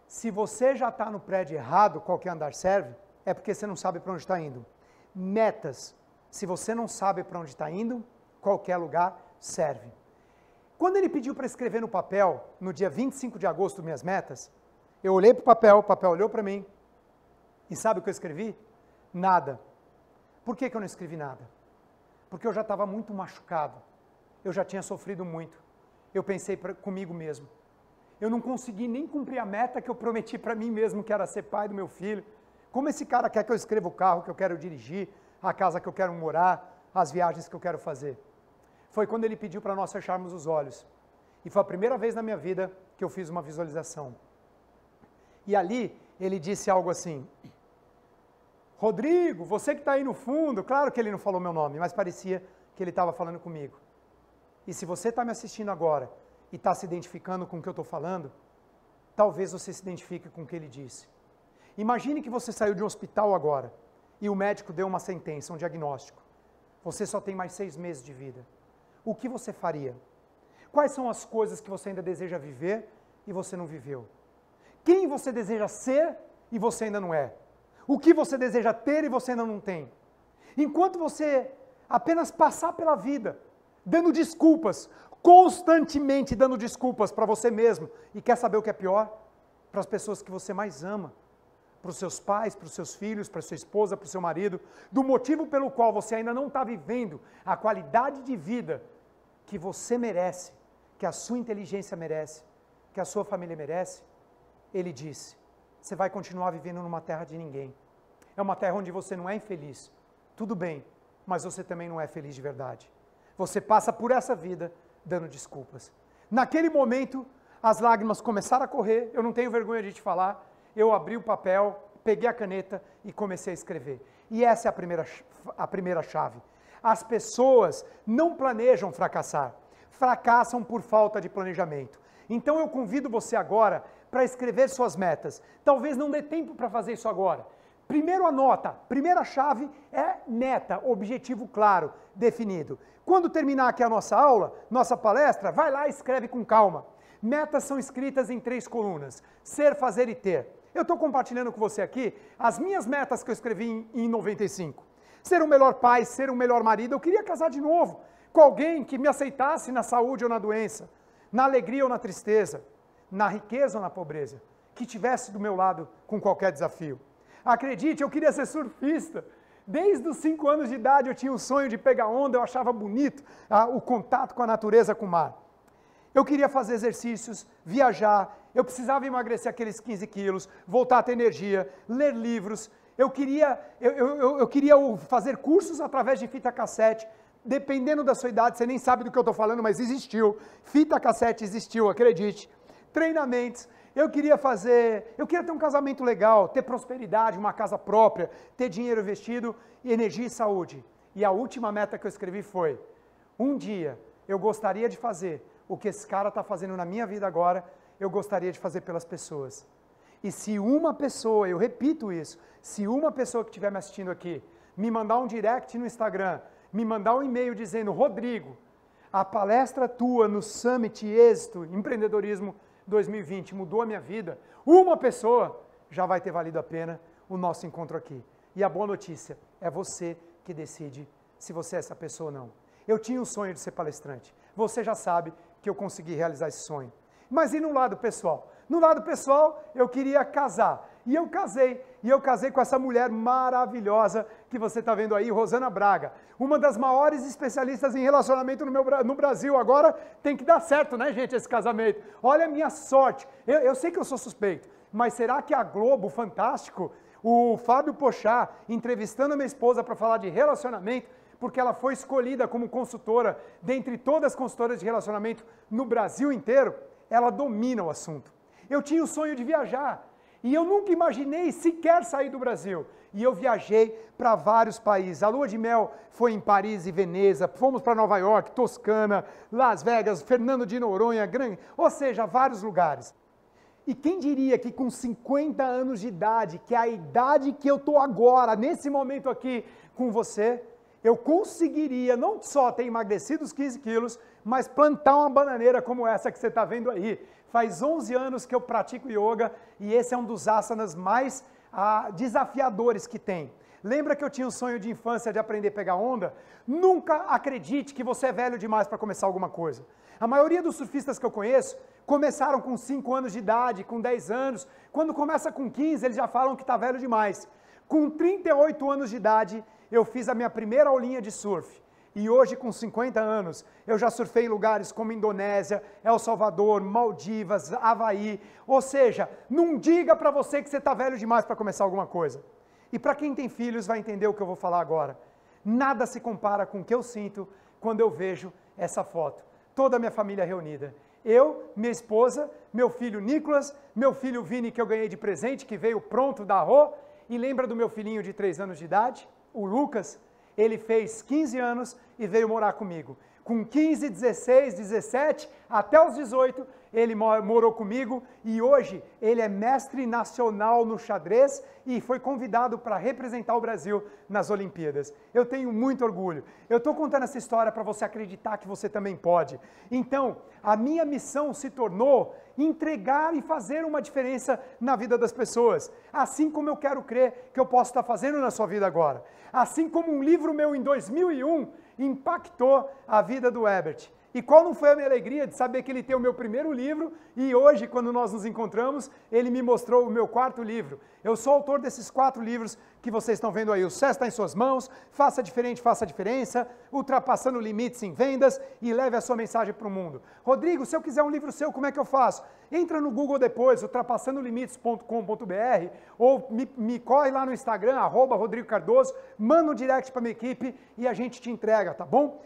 Se você já está no prédio errado, qualquer andar serve, é porque você não sabe para onde está indo. Metas. Se você não sabe para onde está indo, qualquer lugar serve. Quando ele pediu para escrever no papel, no dia 25 de agosto, minhas metas, eu olhei para o papel olhou para mim, e sabe o que eu escrevi? Nada. Por que eu não escrevi nada? Porque eu já estava muito machucado, eu já tinha sofrido muito, eu pensei comigo mesmo, eu não consegui nem cumprir a meta que eu prometi para mim mesmo, que era ser pai do meu filho. Como esse cara quer que eu escreva o carro que eu quero dirigir, a casa que eu quero morar, as viagens que eu quero fazer? Foi quando ele pediu para nós fecharmos os olhos. E foi a primeira vez na minha vida que eu fiz uma visualização. E ali ele disse algo assim, Rodrigo, você que está aí no fundo, claro que ele não falou meu nome, mas parecia que ele estava falando comigo. E se você está me assistindo agora e está se identificando com o que eu estou falando, talvez você se identifique com o que ele disse. Imagine que você saiu de um hospital agora e o médico deu uma sentença, um diagnóstico. Você só tem mais 6 meses de vida. O que você faria? Quais são as coisas que você ainda deseja viver e você não viveu? Quem você deseja ser e você ainda não é? O que você deseja ter e você ainda não tem? Enquanto você apenas passar pela vida, dando desculpas, constantemente dando desculpas para você mesmo, e quer saber o que é pior? Para as pessoas que você mais ama, para os seus pais, para os seus filhos, para a sua esposa, para o seu marido, do motivo pelo qual você ainda não está vivendo a qualidade de vida que você merece, que a sua inteligência merece, que a sua família merece, ele disse, você vai continuar vivendo numa terra de ninguém. É uma terra onde você não é infeliz. Tudo bem, mas você também não é feliz de verdade. Você passa por essa vida dando desculpas. Naquele momento, as lágrimas começaram a correr, eu não tenho vergonha de te falar, eu abri o papel, peguei a caneta e comecei a escrever. E essa é a primeira chave. As pessoas não planejam fracassar, fracassam por falta de planejamento. Então eu convido você agora para escrever suas metas. Talvez não dê tempo para fazer isso agora. Primeiro anota, primeira chave é meta, objetivo claro, definido. Quando terminar aqui a nossa aula, nossa palestra, vai lá e escreve com calma. Metas são escritas em 3 colunas, ser, fazer e ter. Eu estou compartilhando com você aqui as minhas metas que eu escrevi em 95. Ser um melhor pai, ser um melhor marido, eu queria casar de novo, com alguém que me aceitasse na saúde ou na doença, na alegria ou na tristeza, na riqueza ou na pobreza, que tivesse do meu lado com qualquer desafio. Acredite, eu queria ser surfista. Desde os 5 anos de idade eu tinha o sonho de pegar onda, eu achava bonito o contato com a natureza, com o mar. Eu queria fazer exercícios, viajar, eu precisava emagrecer aqueles 15 quilos, voltar a ter energia, ler livros. Eu queria fazer cursos através de fita cassete. Dependendo da sua idade, você nem sabe do que eu estou falando, mas existiu. Fita cassete existiu, acredite. Treinamentos. Eu queria ter um casamento legal, ter prosperidade, uma casa própria, ter dinheiro investido, energia e saúde. E a última meta que eu escrevi foi, um dia eu gostaria de fazer o que esse cara está fazendo na minha vida agora, eu gostaria de fazer pelas pessoas. E se uma pessoa, eu repito isso, se uma pessoa que estiver me assistindo aqui, me mandar um direct no Instagram, me mandar um e-mail dizendo, Rodrigo, a palestra tua no Summit Êxito Empreendedorismo 2020 mudou a minha vida, uma pessoa já vai ter valido a pena o nosso encontro aqui. E a boa notícia é você que decide se você é essa pessoa ou não. Eu tinha um sonho de ser palestrante. Você já sabe que eu consegui realizar esse sonho. Mas e no lado pessoal? No lado pessoal, eu queria casar. E eu casei com essa mulher maravilhosa que você está vendo aí, Rosana Braga, uma das maiores especialistas em relacionamento no Brasil. Agora tem que dar certo, né, gente, esse casamento. Olha a minha sorte. Eu sei que eu sou suspeito, mas será que a Globo, Fantástico, o Fábio Pochá, entrevistando a minha esposa para falar de relacionamento, porque ela foi escolhida como consultora dentre todas as consultoras de relacionamento no Brasil inteiro, ela domina o assunto. Eu tinha o sonho de viajar. E eu nunca imaginei sequer sair do Brasil. E eu viajei para vários países. A lua de mel foi em Paris e Veneza, fomos para Nova York, Toscana, Las Vegas, Fernando de Noronha, ou seja, vários lugares. E quem diria que com 50 anos de idade, que é a idade que eu estou agora, nesse momento aqui com você, eu conseguiria não só ter emagrecido os 15 quilos, mas plantar uma bananeira como essa que você está vendo aí. Faz 11 anos que eu pratico yoga e esse é um dos asanas mais desafiadores que tem. Lembra que eu tinha um sonho de infância de aprender a pegar onda? Nunca acredite que você é velho demais para começar alguma coisa. A maioria dos surfistas que eu conheço começaram com 5 anos de idade, com 10 anos. Quando começa com 15, eles já falam que está velho demais. Com 38 anos de idade, eu fiz a minha primeira aulinha de surf. E hoje, com 50 anos, eu já surfei em lugares como Indonésia, El Salvador, Maldivas, Havaí. Ou seja, não diga para você que você está velho demais para começar alguma coisa. E para quem tem filhos vai entender o que eu vou falar agora. Nada se compara com o que eu sinto quando eu vejo essa foto. Toda a minha família reunida. Eu, minha esposa, meu filho Nicolas, meu filho Vini, que eu ganhei de presente, que veio pronto da Rô. E lembra do meu filhinho de 3 anos de idade, o Lucas? Ele fez 15 anos e veio morar comigo. Com 15, 16, 17, até os 18, ele morou comigo e hoje ele é mestre nacional no xadrez e foi convidado para representar o Brasil nas Olimpíadas. Eu tenho muito orgulho. Eu estou contando essa história para você acreditar que você também pode. Então, a minha missão se tornou entregar e fazer uma diferença na vida das pessoas. Assim como eu quero crer que eu posso estar fazendo na sua vida agora. Assim como um livro meu em 2001 impactou a vida do Herbert. E qual não foi a minha alegria de saber que ele tem o meu primeiro livro e hoje, quando nós nos encontramos, ele me mostrou o meu 4º livro. Eu sou autor desses 4 livros que vocês estão vendo aí. O Sucesso está em suas mãos, Faça diferente, faça a diferença, Ultrapassando limites em vendas e leve a sua mensagem para o mundo. Rodrigo, se eu quiser um livro seu, como é que eu faço? Entra no Google depois, ultrapassandolimites.com.br ou me corre lá no Instagram, @Rodrigo Cardoso, manda um direct para minha equipe e a gente te entrega, tá bom?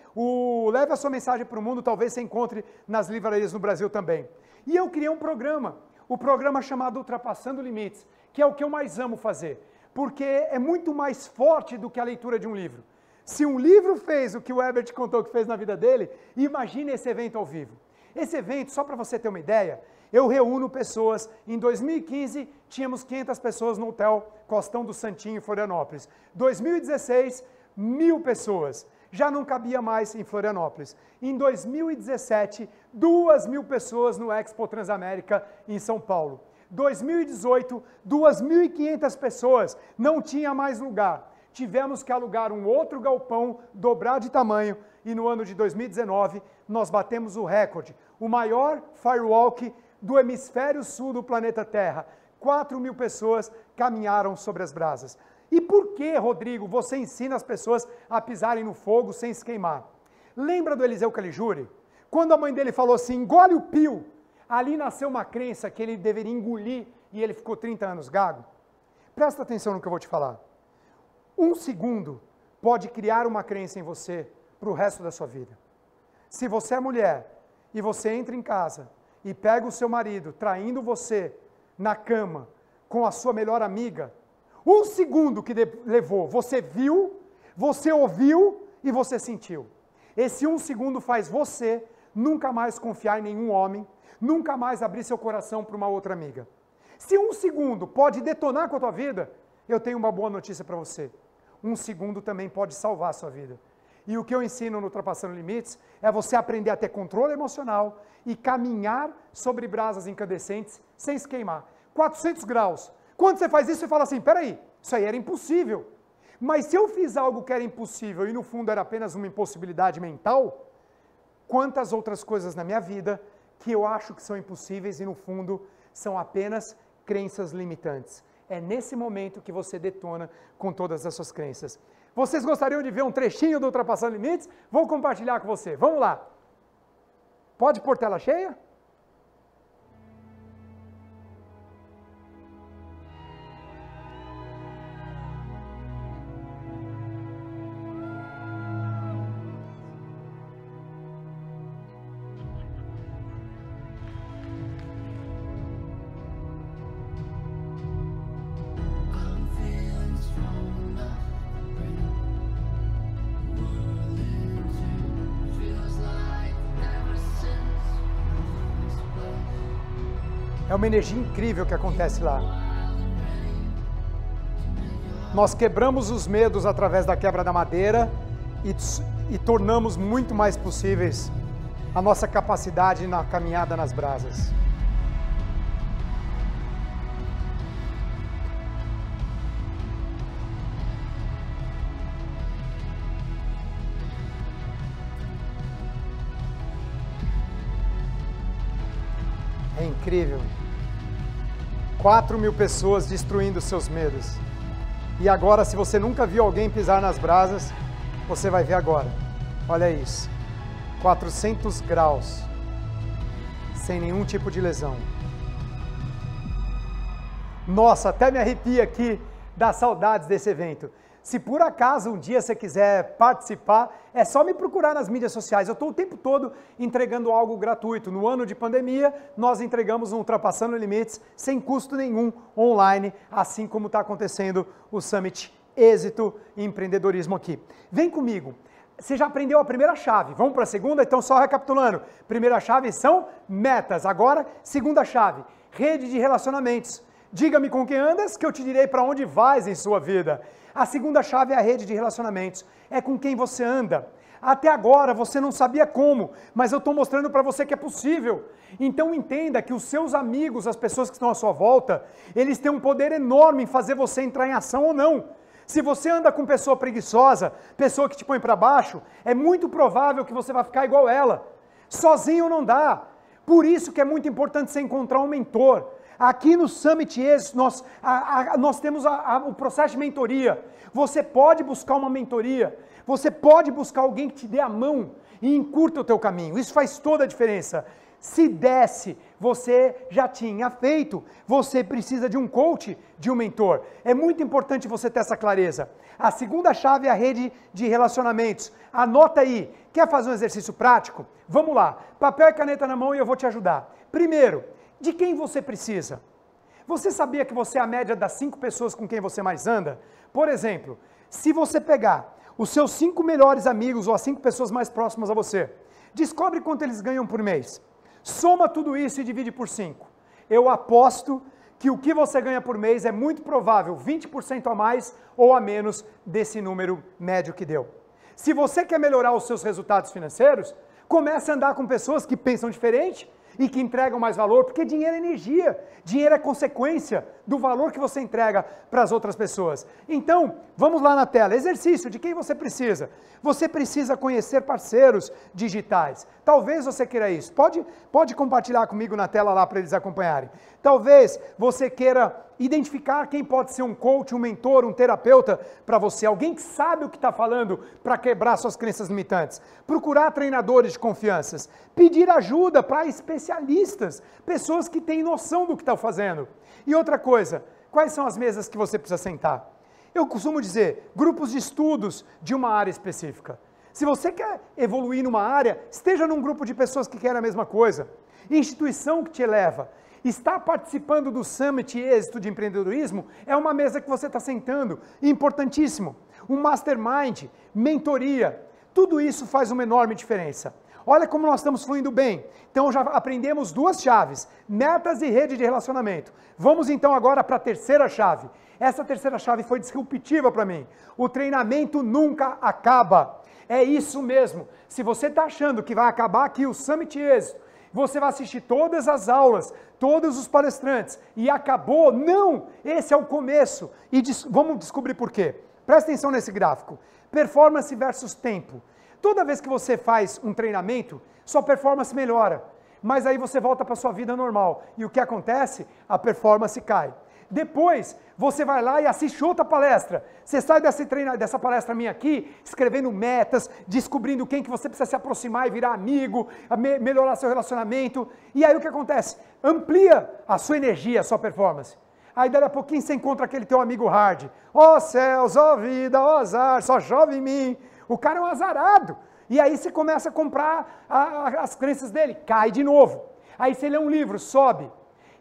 Leve a sua mensagem para o mundo, talvez você encontre nas livrarias no Brasil também. E eu criei um programa, o programa chamado Ultrapassando Limites, que é o que eu mais amo fazer, porque é muito mais forte do que a leitura de um livro. Se um livro fez o que o Herbert contou que fez na vida dele, imagine esse evento ao vivo. Esse evento, só para você ter uma ideia, eu reúno pessoas, em 2015 tínhamos 500 pessoas no Hotel Costão do Santinho, em Florianópolis. 2016, 1.000 pessoas. Já não cabia mais em Florianópolis. Em 2017, 2.000 pessoas no Expo Transamérica em São Paulo. 2018, 2.500 pessoas, não tinha mais lugar. Tivemos que alugar um outro galpão, dobrar de tamanho, e no ano de 2019 nós batemos o recorde, o maior firewalk do hemisfério sul do planeta Terra. 4.000 pessoas caminharam sobre as brasas. E por que, Rodrigo, você ensina as pessoas a pisarem no fogo sem se queimar? Lembra do Eliseu Caligiuri? Quando a mãe dele falou assim, engole o pio, ali nasceu uma crença que ele deveria engolir e ele ficou 30 anos gago? Presta atenção no que eu vou te falar. 1 segundo pode criar uma crença em você para o resto da sua vida. Se você é mulher e você entra em casa e pega o seu marido traindo você na cama com a sua melhor amiga, 1 segundo que levou, você viu, você ouviu e você sentiu. Esse 1 segundo faz você nunca mais confiar em nenhum homem, nunca mais abrir seu coração para uma outra amiga. Se 1 segundo pode detonar com a tua vida, eu tenho uma boa notícia para você. 1 segundo também pode salvar a sua vida. E o que eu ensino no Ultrapassando Limites é você aprender a ter controle emocional e caminhar sobre brasas incandescentes sem se queimar. 400 graus. Quando você faz isso, você fala assim, peraí, isso aí era impossível. Mas se eu fiz algo que era impossível e no fundo era apenas uma impossibilidade mental, quantas outras coisas na minha vida que eu acho que são impossíveis e no fundo são apenas crenças limitantes. É nesse momento que você detona com todas as suas crenças. Vocês gostariam de ver um trechinho do Ultrapassando Limites? Vou compartilhar com você. Vamos lá. Pode pôr tela cheia? É uma energia incrível que acontece lá. Nós quebramos os medos através da quebra da madeira e tornamos muito mais possíveis a nossa capacidade na caminhada nas brasas. É incrível. 4.000 pessoas destruindo seus medos. E agora, se você nunca viu alguém pisar nas brasas, você vai ver agora. Olha isso. 400 graus. Sem nenhum tipo de lesão. Nossa, até me arrepia aqui das saudades desse evento. Se por acaso um dia você quiser participar, é só me procurar nas mídias sociais. Eu estou o tempo todo entregando algo gratuito. No ano de pandemia, nós entregamos um Ultrapassando Limites sem custo nenhum online, assim como está acontecendo o Summit Êxito e Empreendedorismo aqui. Vem comigo. Você já aprendeu a primeira chave. Vamos para a segunda? Então, só recapitulando. Primeira chave são metas. Agora, segunda chave, rede de relacionamentos. Diga-me com quem andas, que eu te direi para onde vais em sua vida. A segunda chave é a rede de relacionamentos. É com quem você anda. Até agora você não sabia como, mas eu estou mostrando para você que é possível. Então entenda que os seus amigos, as pessoas que estão à sua volta, eles têm um poder enorme em fazer você entrar em ação ou não. Se você anda com pessoa preguiçosa, pessoa que te põe para baixo, é muito provável que você vai ficar igual ela. Sozinho não dá. Por isso que é muito importante você encontrar um mentor. Aqui no Summit Êxito, nós temos o processo de mentoria. Você pode buscar uma mentoria, você pode buscar alguém que te dê a mão e encurta o teu caminho. Isso faz toda a diferença. Se desse, você já tinha feito. Você precisa de um coach, de um mentor. É muito importante você ter essa clareza. A segunda chave é a rede de relacionamentos. Anota aí. Quer fazer um exercício prático? Vamos lá. Papel e caneta na mão e eu vou te ajudar. Primeiro, de quem você precisa? Você sabia que você é a média das 5 pessoas com quem você mais anda? Por exemplo, se você pegar os seus 5 melhores amigos ou as 5 pessoas mais próximas a você, descobre quanto eles ganham por mês. Soma tudo isso e divide por 5. Eu aposto que o que você ganha por mês é muito provável 20% a mais ou a menos desse número médio que deu. Se você quer melhorar os seus resultados financeiros, comece a andar com pessoas que pensam diferente e que entregam mais valor, porque dinheiro é energia, dinheiro é consequência do valor que você entrega para as outras pessoas. Então, vamos lá na tela, exercício, de quem você precisa? Você precisa conhecer parceiros digitais. Talvez você queira isso, pode compartilhar comigo na tela lá para eles acompanharem. Talvez você queira identificar quem pode ser um coach, um mentor, um terapeuta para você, alguém que sabe o que está falando para quebrar suas crenças limitantes. Procurar treinadores de confiança, pedir ajuda para especialistas, pessoas que têm noção do que estão fazendo. E outra coisa, quais são as mesas que você precisa sentar? Eu costumo dizer, grupos de estudos de uma área específica. Se você quer evoluir numa área, esteja num grupo de pessoas que querem a mesma coisa. Instituição que te eleva. Estar participando do Summit Êxito de Empreendedorismo é uma mesa que você está sentando, importantíssimo. Um mastermind, mentoria, tudo isso faz uma enorme diferença. Olha como nós estamos fluindo bem. Então já aprendemos 2 chaves, metas e rede de relacionamento. Vamos então agora para a terceira chave. Essa terceira chave foi disruptiva para mim. O treinamento nunca acaba. É isso mesmo. Se você está achando que vai acabar aqui o Summit Êxito, você vai assistir todas as aulas, todos os palestrantes, e acabou? Não! Esse é o começo. E vamos descobrir por quê. Presta atenção nesse gráfico. Performance versus tempo. Toda vez que você faz um treinamento, sua performance melhora. Mas aí você volta para a sua vida normal. E o que acontece? A performance cai. Depois, você vai lá e assiste outra palestra. Você sai dessa palestra minha aqui, escrevendo metas, descobrindo quem que você precisa se aproximar e virar amigo, melhorar seu relacionamento. E aí o que acontece? Amplia a sua energia, a sua performance. Aí daqui a pouquinho você encontra aquele teu amigo hard. Ó céus, ó vida, ó azar, só chove em mim. O cara é um azarado. E aí você começa a comprar as crenças dele, cai de novo. Aí você lê um livro, sobe.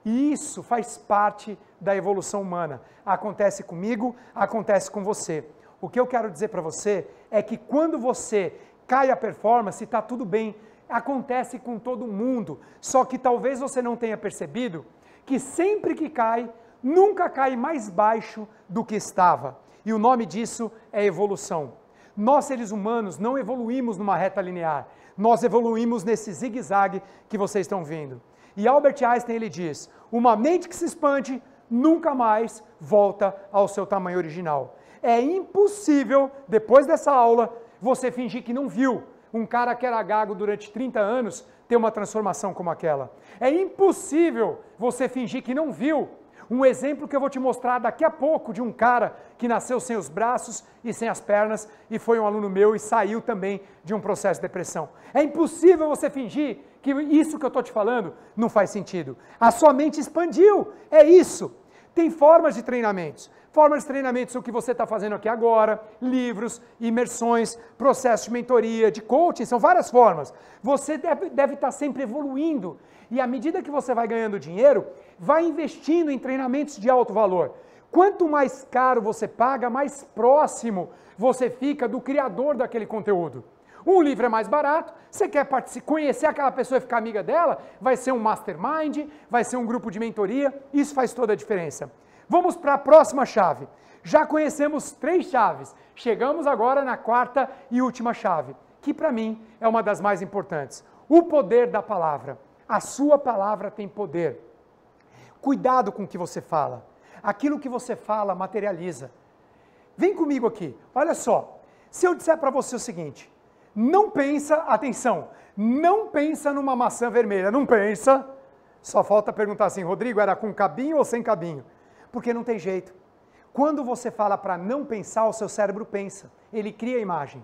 E isso faz parte da evolução humana. Acontece comigo, acontece com você. O que eu quero dizer para você é que quando você cai a performance, está tudo bem. Acontece com todo mundo. Só que talvez você não tenha percebido que sempre que cai, nunca cai mais baixo do que estava. E o nome disso é evolução. Nós, seres humanos, não evoluímos numa reta linear. Nós evoluímos nesse zigue-zague que vocês estão vendo. E Albert Einstein, ele diz, uma mente que se expande nunca mais volta ao seu tamanho original. É impossível, depois dessa aula, você fingir que não viu um cara que era gago durante 30 anos ter uma transformação como aquela. É impossível você fingir que não viu um exemplo que eu vou te mostrar daqui a pouco de um cara que nasceu sem os braços e sem as pernas e foi um aluno meu e saiu também de um processo de depressão. É impossível você fingir que isso que eu estou te falando não faz sentido. A sua mente expandiu, é isso. Tem formas de treinamentos. Formas de treinamentos são o que você está fazendo aqui agora, livros, imersões, processos de mentoria, de coaching, são várias formas. Você deve estar sempre evoluindo. E à medida que você vai ganhando dinheiro, vai investindo em treinamentos de alto valor. Quanto mais caro você paga, mais próximo você fica do criador daquele conteúdo. Um livro é mais barato, você quer conhecer aquela pessoa e ficar amiga dela, vai ser um mastermind, vai ser um grupo de mentoria, isso faz toda a diferença. Vamos para a próxima chave. Já conhecemos 3 chaves, chegamos agora na 4ª e última chave, que para mim é uma das mais importantes. O poder da palavra. A sua palavra tem poder. Cuidado com o que você fala. Aquilo que você fala materializa. Vem comigo aqui, olha só. Se eu disser para você o seguinte, não pensa, atenção, não pensa numa maçã vermelha, não pensa. Só falta perguntar assim, Rodrigo, era com cabinho ou sem cabinho? Porque não tem jeito. Quando você fala para não pensar, o seu cérebro pensa, ele cria a imagem.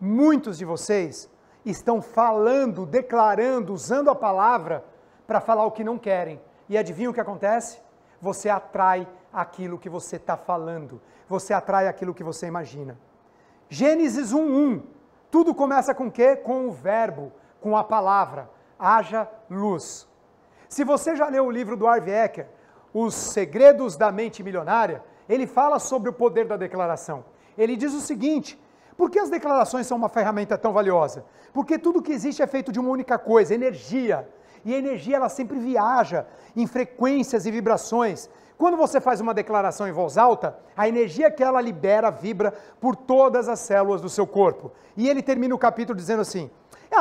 Muitos de vocês estão falando, declarando, usando a palavra para falar o que não querem. E adivinha o que acontece? Você atrai aquilo que você está falando. Você atrai aquilo que você imagina. Gênesis 1:1. Tudo começa com o quê? Com o verbo, com a palavra. Haja luz. Se você já leu o livro do Harvey Eker, Os Segredos da Mente Milionária, ele fala sobre o poder da declaração. Ele diz o seguinte, por que as declarações são uma ferramenta tão valiosa? Porque tudo que existe é feito de uma única coisa, energia. E a energia ela sempre viaja em frequências e vibrações. Quando você faz uma declaração em voz alta, a energia que ela libera vibra por todas as células do seu corpo. E ele termina o capítulo dizendo assim,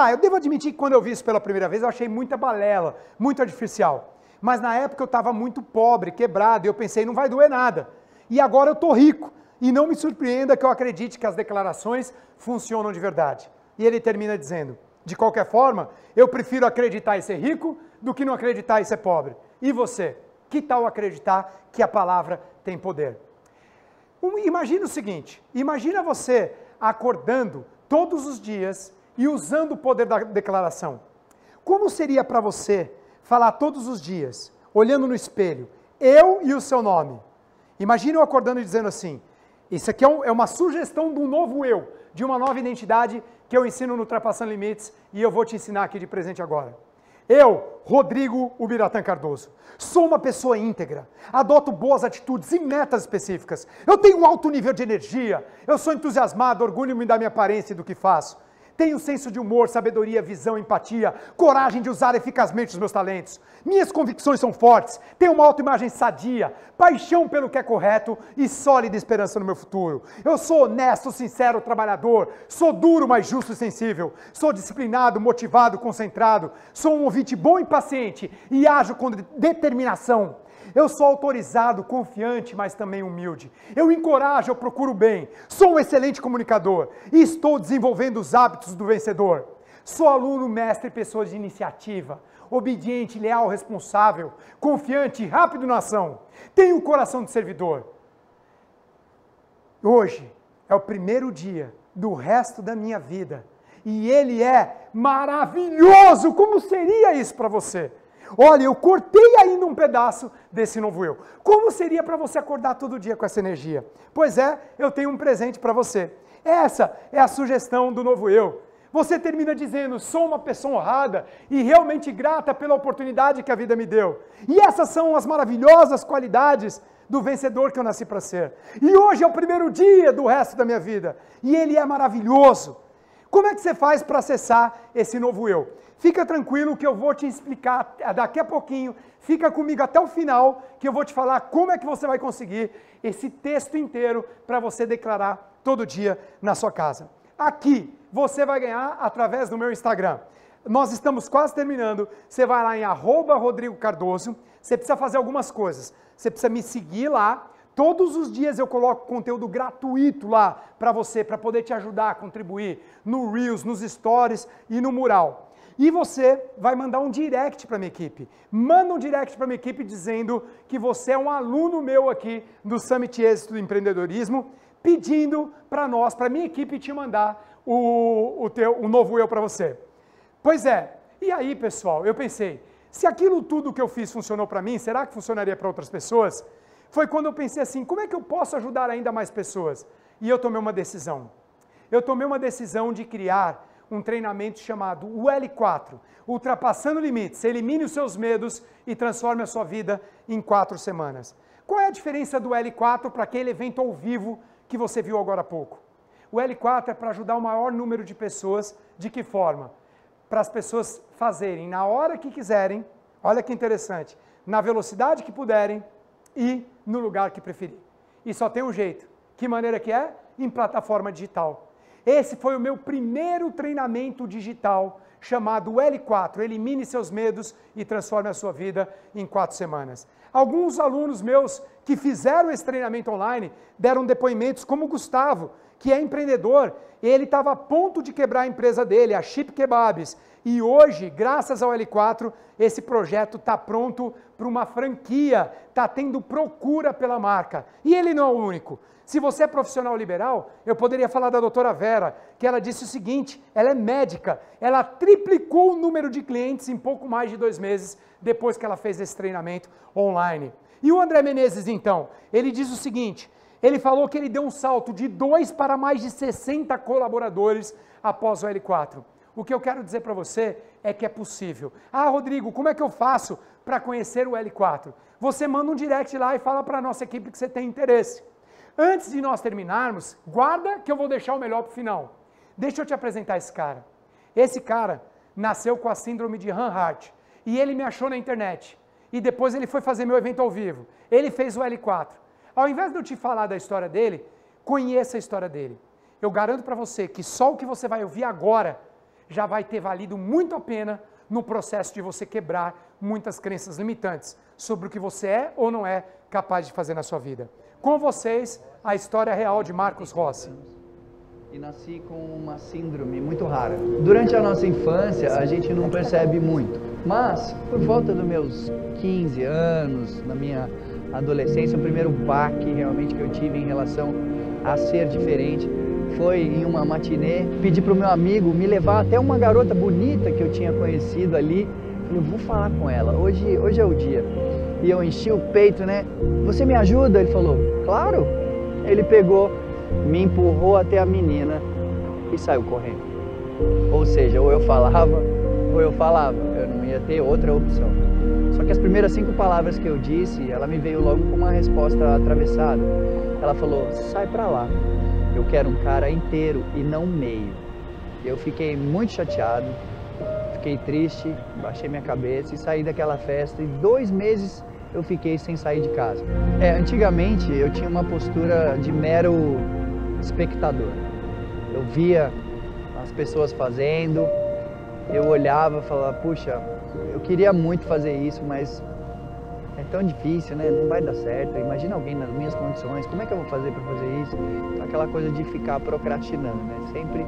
eu devo admitir que quando eu vi isso pela primeira vez, eu achei muita balela, muito artificial. Mas na época eu estava muito pobre, quebrado, e eu pensei, não vai doer nada. E agora eu estou rico. E não me surpreenda que eu acredite que as declarações funcionam de verdade. E ele termina dizendo, de qualquer forma, eu prefiro acreditar e ser rico do que não acreditar e ser pobre. E você? Que tal acreditar que a palavra tem poder? Imagina o seguinte, imagina você acordando todos os dias e usando o poder da declaração. Como seria para você falar todos os dias, olhando no espelho, eu e o seu nome? Imagina eu acordando e dizendo assim, isso aqui é uma sugestão de um novo eu, de uma nova identidade que eu ensino no Ultrapassando Limites e eu vou te ensinar aqui de presente agora. Eu, Rodrigo Ubiratã Cardoso, sou uma pessoa íntegra, adoto boas atitudes e metas específicas, eu tenho um alto nível de energia, eu sou entusiasmado, orgulho-me da minha aparência e do que faço. Tenho senso de humor, sabedoria, visão, empatia, coragem de usar eficazmente os meus talentos. Minhas convicções são fortes, tenho uma autoimagem sadia, paixão pelo que é correto e sólida esperança no meu futuro. Eu sou honesto, sincero, trabalhador, sou duro, mas justo e sensível, sou disciplinado, motivado, concentrado, sou um ouvinte bom e paciente e ajo com determinação. Eu sou autorizado, confiante, mas também humilde. Eu encorajo, eu procuro o bem. Sou um excelente comunicador e estou desenvolvendo os hábitos do vencedor. Sou aluno, mestre e pessoa de iniciativa. obediente, leal, responsável, confiante, rápido na ação. Tenho o coração de servidor. Hoje é o primeiro dia do resto da minha vida. E ele é maravilhoso! Como seria isso para você? Olha, eu cortei ainda um pedaço desse novo eu. Como seria para você acordar todo dia com essa energia? Pois é, eu tenho um presente para você. Essa é a sugestão do novo eu. Você termina dizendo, sou uma pessoa honrada e realmente grata pela oportunidade que a vida me deu. E essas são as maravilhosas qualidades do vencedor que eu nasci para ser. E hoje é o primeiro dia do resto da minha vida. E ele é maravilhoso. Como é que você faz para acessar esse novo eu? Fica tranquilo que eu vou te explicar daqui a pouquinho. Fica comigo até o final que eu vou te falar como é que você vai conseguir esse texto inteiro para você declarar todo dia na sua casa. Aqui você vai ganhar através do meu Instagram. Nós estamos quase terminando. Você vai lá em @RodrigoCardoso. Você precisa fazer algumas coisas. Você precisa me seguir lá. Todos os dias eu coloco conteúdo gratuito lá para você, para poder te ajudar a contribuir no Reels, nos Stories e no Mural. E você vai mandar um direct para minha equipe. Manda um direct para minha equipe dizendo que você é um aluno meu aqui do Summit Êxito do Empreendedorismo, pedindo para nós, para minha equipe, te mandar o novo eu para você. Pois é, e aí pessoal, eu pensei, se aquilo tudo que eu fiz funcionou para mim, será que funcionaria para outras pessoas? Foi quando eu pensei assim, como é que eu posso ajudar ainda mais pessoas? E eu tomei uma decisão. Eu tomei uma decisão de criar um treinamento chamado o L4, Ultrapassando Limites. Elimine os seus medos e transforme a sua vida em 4 semanas. Qual é a diferença do L4 para aquele evento ao vivo que você viu agora há pouco? O L4 é para ajudar o maior número de pessoas. De que forma? Para as pessoas fazerem na hora que quiserem, olha que interessante, na velocidade que puderem e no lugar que preferir. E só tem um jeito. Que maneira que é? Em plataforma digital. Esse foi o meu primeiro treinamento digital, chamado L4, Elimine Seus Medos e Transforme a Sua Vida em 4 semanas. Alguns alunos meus que fizeram esse treinamento online deram depoimentos, como o Gustavo, que é empreendedor. Ele estava a ponto de quebrar a empresa dele, a Chip Kebabs. E hoje, graças ao L4, esse projeto está pronto para uma franquia, está tendo procura pela marca. E ele não é o único. Se você é profissional liberal, eu poderia falar da doutora Vera, que ela disse o seguinte, ela é médica, ela triplicou o número de clientes em pouco mais de 2 meses, depois que ela fez esse treinamento online. E o André Menezes, então, ele diz o seguinte, ele falou que ele deu um salto de 2 para mais de 60 colaboradores após o L4. O que eu quero dizer para você é que é possível. Ah, Rodrigo, como é que eu faço para conhecer o L4? Você manda um direct lá e fala para a nossa equipe que você tem interesse. Antes de nós terminarmos, guarda que eu vou deixar o melhor para o final. Deixa eu te apresentar esse cara. Esse cara nasceu com a síndrome de Hanhart e ele me achou na internet. E depois ele foi fazer meu evento ao vivo. Ele fez o L4. Ao invés de eu te falar da história dele, conheça a história dele. Eu garanto para você que só o que você vai ouvir agora já vai ter valido muito a pena no processo de você quebrar muitas crenças limitantes sobre o que você é ou não é capaz de fazer na sua vida. Com vocês, a história real de Marcos Rossi. E nasci com uma síndrome muito rara. Durante a nossa infância, a gente não percebe muito. Mas, por volta dos meus 15 anos, na minha adolescência, o primeiro baque realmente que eu tive em relação a ser diferente foi em uma matinê. Pedi para o meu amigo me levar até uma garota bonita que eu tinha conhecido ali. Falei, vou falar com ela, hoje é o dia. E eu enchi o peito, né? Você me ajuda? Ele falou, claro. Ele pegou, me empurrou até a menina e saiu correndo. Ou seja, ou eu falava, eu não ia ter outra opção. Só que as primeiras 5 palavras que eu disse, ela me veio logo com uma resposta atravessada. Ela falou, sai pra lá, eu quero um cara inteiro e não meio. Eu fiquei muito chateado, fiquei triste, baixei minha cabeça e saí daquela festa e 2 meses eu fiquei sem sair de casa. Antigamente eu tinha uma postura de mero espectador. Eu via as pessoas fazendo, eu olhava e falava, puxa, eu queria muito fazer isso, mas é tão difícil, né? Não vai dar certo. Imagina alguém nas minhas condições, como é que eu vou fazer para fazer isso? Então, aquela coisa de ficar procrastinando, né? Sempre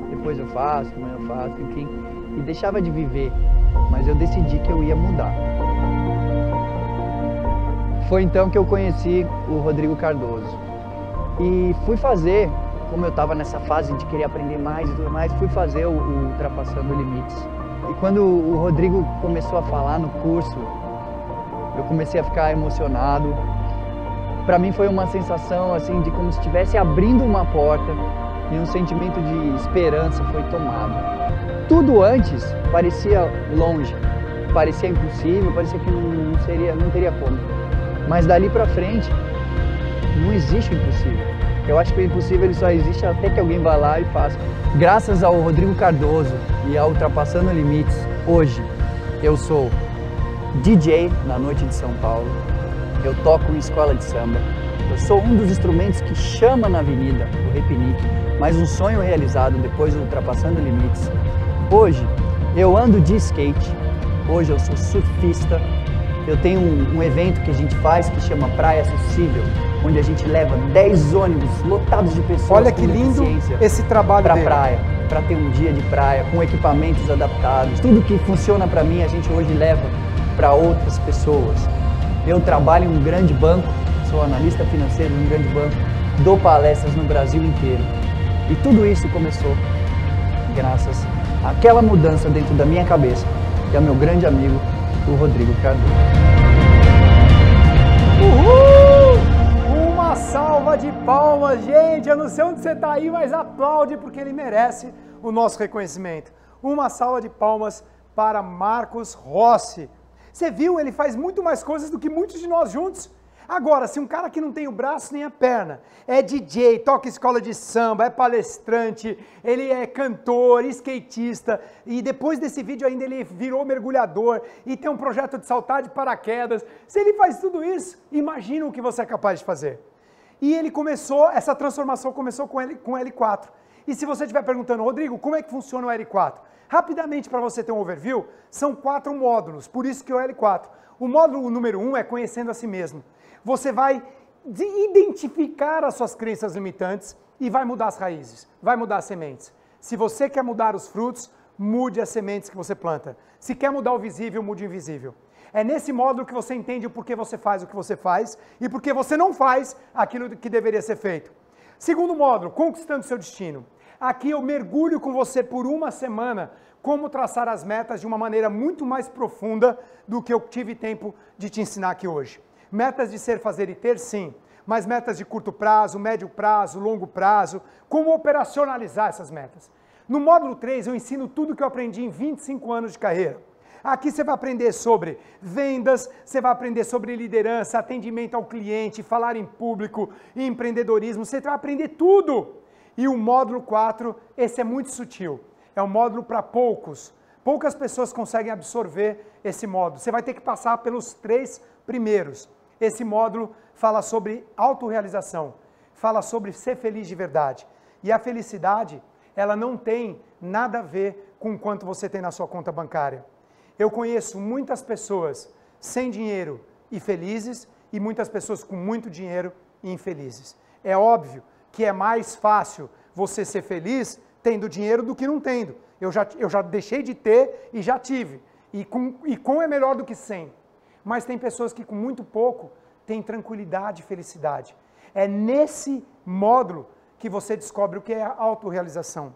depois eu faço, amanhã eu faço, enfim. E deixava de viver mas eu decidi que eu ia mudar. Foi então que eu conheci o Rodrigo Cardoso e fui fazer, como eu estava nessa fase de querer aprender mais e tudo mais, fui fazer o Ultrapassando Limites. E quando o Rodrigo começou a falar no curso, eu comecei a ficar emocionado. Para mim foi uma sensação assim de como se estivesse abrindo uma porta e um sentimento de esperança foi tomado. Tudo antes parecia longe, parecia impossível, parecia que não teria como. Mas dali para frente não existe o impossível. Eu acho que o impossível ele só existe até que alguém vá lá e faça. Graças ao Rodrigo Cardoso e ao Ultrapassando Limites, hoje eu sou DJ na Noite de São Paulo, eu toco em escola de samba, eu sou um dos instrumentos que chama na avenida, o repinique, mas um sonho realizado depois do Ultrapassando Limites. Hoje eu ando de skate, hoje eu sou surfista, eu tenho um evento que a gente faz que chama Praia Acessível, onde a gente leva 10 ônibus lotados de pessoas. Olha que lindo esse trabalho para praia, para ter um dia de praia com equipamentos adaptados. Tudo que funciona para mim a gente hoje leva para outras pessoas. Eu trabalho em um grande banco, sou analista financeiro em um grande banco, dou palestras no Brasil inteiro. E tudo isso começou graças àquela mudança dentro da minha cabeça e ao meu grande amigo, o Rodrigo Cardoso. Uhul! Uma salva de palmas, gente! Eu não sei onde você está aí, mas aplaude porque ele merece o nosso reconhecimento. Uma salva de palmas para Marcos Rossi. Você viu? Ele faz muito mais coisas do que muitos de nós juntos. Agora, se um cara que não tem o braço nem a perna, é DJ, toca escola de samba, é palestrante, ele é cantor, skatista, e depois desse vídeo ainda ele virou mergulhador e tem um projeto de saltar de paraquedas. Se ele faz tudo isso, imagina o que você é capaz de fazer. E ele começou, essa transformação começou com o L4. E se você estiver perguntando, Rodrigo, como é que funciona o L4? Rapidamente, para você ter um overview, são 4 módulos, por isso que é o L4. O módulo número 1 é conhecendo a si mesmo. Você vai identificar as suas crenças limitantes e vai mudar as raízes, vai mudar as sementes. Se você quer mudar os frutos, mude as sementes que você planta. Se quer mudar o visível, mude o invisível. É nesse módulo que você entende o porquê você faz o que você faz e porquê você não faz aquilo que deveria ser feito. Segundo módulo, conquistando seu destino. Aqui eu mergulho com você por uma semana como traçar as metas de uma maneira muito mais profunda do que eu tive tempo de te ensinar aqui hoje. Metas de ser, fazer e ter, sim, mas metas de curto prazo, médio prazo, longo prazo, como operacionalizar essas metas. No módulo 3 eu ensino tudo que eu aprendi em 25 anos de carreira. Aqui você vai aprender sobre vendas, você vai aprender sobre liderança, atendimento ao cliente, falar em público, empreendedorismo, você vai aprender tudo. E o módulo 4, esse é muito sutil, é um módulo para poucos. Poucas pessoas conseguem absorver esse módulo. Você vai ter que passar pelos 3 primeiros. Esse módulo fala sobre autorrealização, fala sobre ser feliz de verdade. E a felicidade, ela não tem nada a ver com quanto você tem na sua conta bancária. Eu conheço muitas pessoas sem dinheiro e felizes, e muitas pessoas com muito dinheiro e infelizes. É óbvio que é mais fácil você ser feliz tendo dinheiro do que não tendo. Eu já deixei de ter e já tive. E com é melhor do que sem. Mas tem pessoas que com muito pouco têm tranquilidade e felicidade. É nesse módulo que você descobre o que é a autorrealização.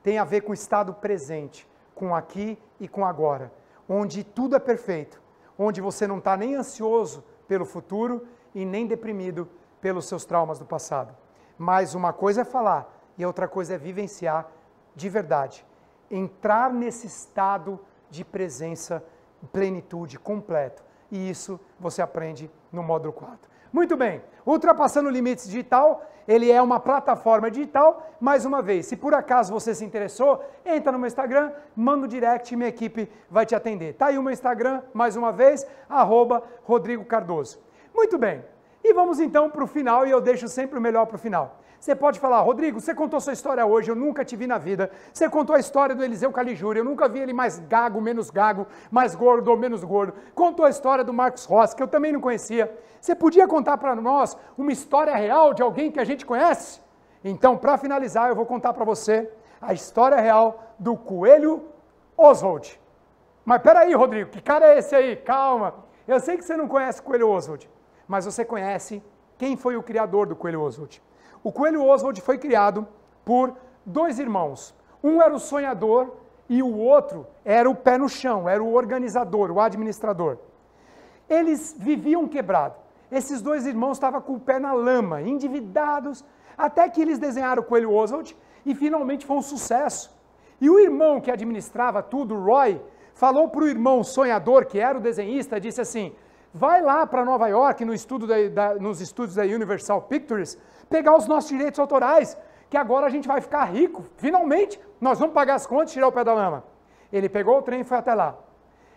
Tem a ver com o estado presente, com aqui e com agora, onde tudo é perfeito, onde você não está nem ansioso pelo futuro e nem deprimido pelos seus traumas do passado. Mas uma coisa é falar e outra coisa é vivenciar de verdade. Entrar nesse estado de presença, plenitude, completo. E isso você aprende no módulo 4. Muito bem, Ultrapassando Limites Digital, ele é uma plataforma digital. Mais uma vez, se por acaso você se interessou, entra no meu Instagram, manda um direct e minha equipe vai te atender. Tá aí o meu Instagram, mais uma vez, @Rodrigo Cardoso. Muito bem, e vamos então para o final, e eu deixo sempre o melhor para o final. Você pode falar, Rodrigo, você contou sua história hoje, eu nunca te vi na vida. Você contou a história do Eliseu Caligiuri, eu nunca vi ele mais gago, menos gago, mais gordo ou menos gordo. Contou a história do Marcos Rossi, que eu também não conhecia. Você podia contar para nós uma história real de alguém que a gente conhece? Então, para finalizar, eu vou contar para você a história real do Coelho Oswald. Mas peraí, Rodrigo, que cara é esse aí? Calma. Eu sei que você não conhece o Coelho Oswald, mas você conhece quem foi o criador do Coelho Oswald. O Coelho Oswald foi criado por dois irmãos. Um era o sonhador e o outro era o pé no chão, era o organizador, o administrador. Eles viviam quebrado. Esses dois irmãos estavam com o pé na lama, endividados, até que eles desenharam o Coelho Oswald e finalmente foi um sucesso. E o irmão que administrava tudo, Roy, falou para o irmão sonhador, que era o desenhista, disse assim, vai lá para Nova York, nos estúdios da Universal Pictures, pegar os nossos direitos autorais, que agora a gente vai ficar rico, finalmente, nós vamos pagar as contas e tirar o pé da lama. Ele pegou o trem e foi até lá.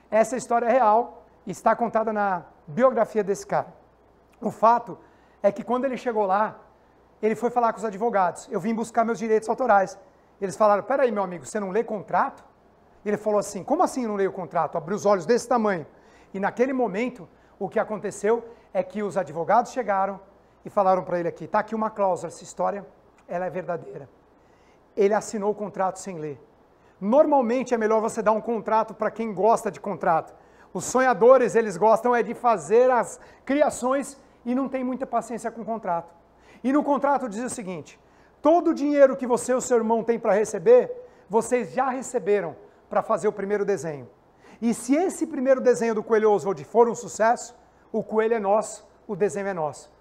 Essa história é real, está contada na biografia desse cara. O fato é que quando ele chegou lá, ele foi falar com os advogados, eu vim buscar meus direitos autorais. Eles falaram, peraí meu amigo, você não lê contrato? Ele falou assim, como assim eu não leio o contrato? Abriu os olhos desse tamanho. E naquele momento, o que aconteceu é que os advogados chegaram e falaram para ele aqui, está aqui uma cláusula, essa história, ela é verdadeira. Ele assinou o contrato sem ler. Normalmente é melhor você dar um contrato para quem gosta de contrato. Os sonhadores, eles gostam é de fazer as criações e não tem muita paciência com o contrato. E no contrato diz o seguinte, todo o dinheiro que você e o seu irmão têm para receber, vocês já receberam para fazer o primeiro desenho. E se esse primeiro desenho do Coelho Oswald for um sucesso, o coelho é nosso, o desenho é nosso.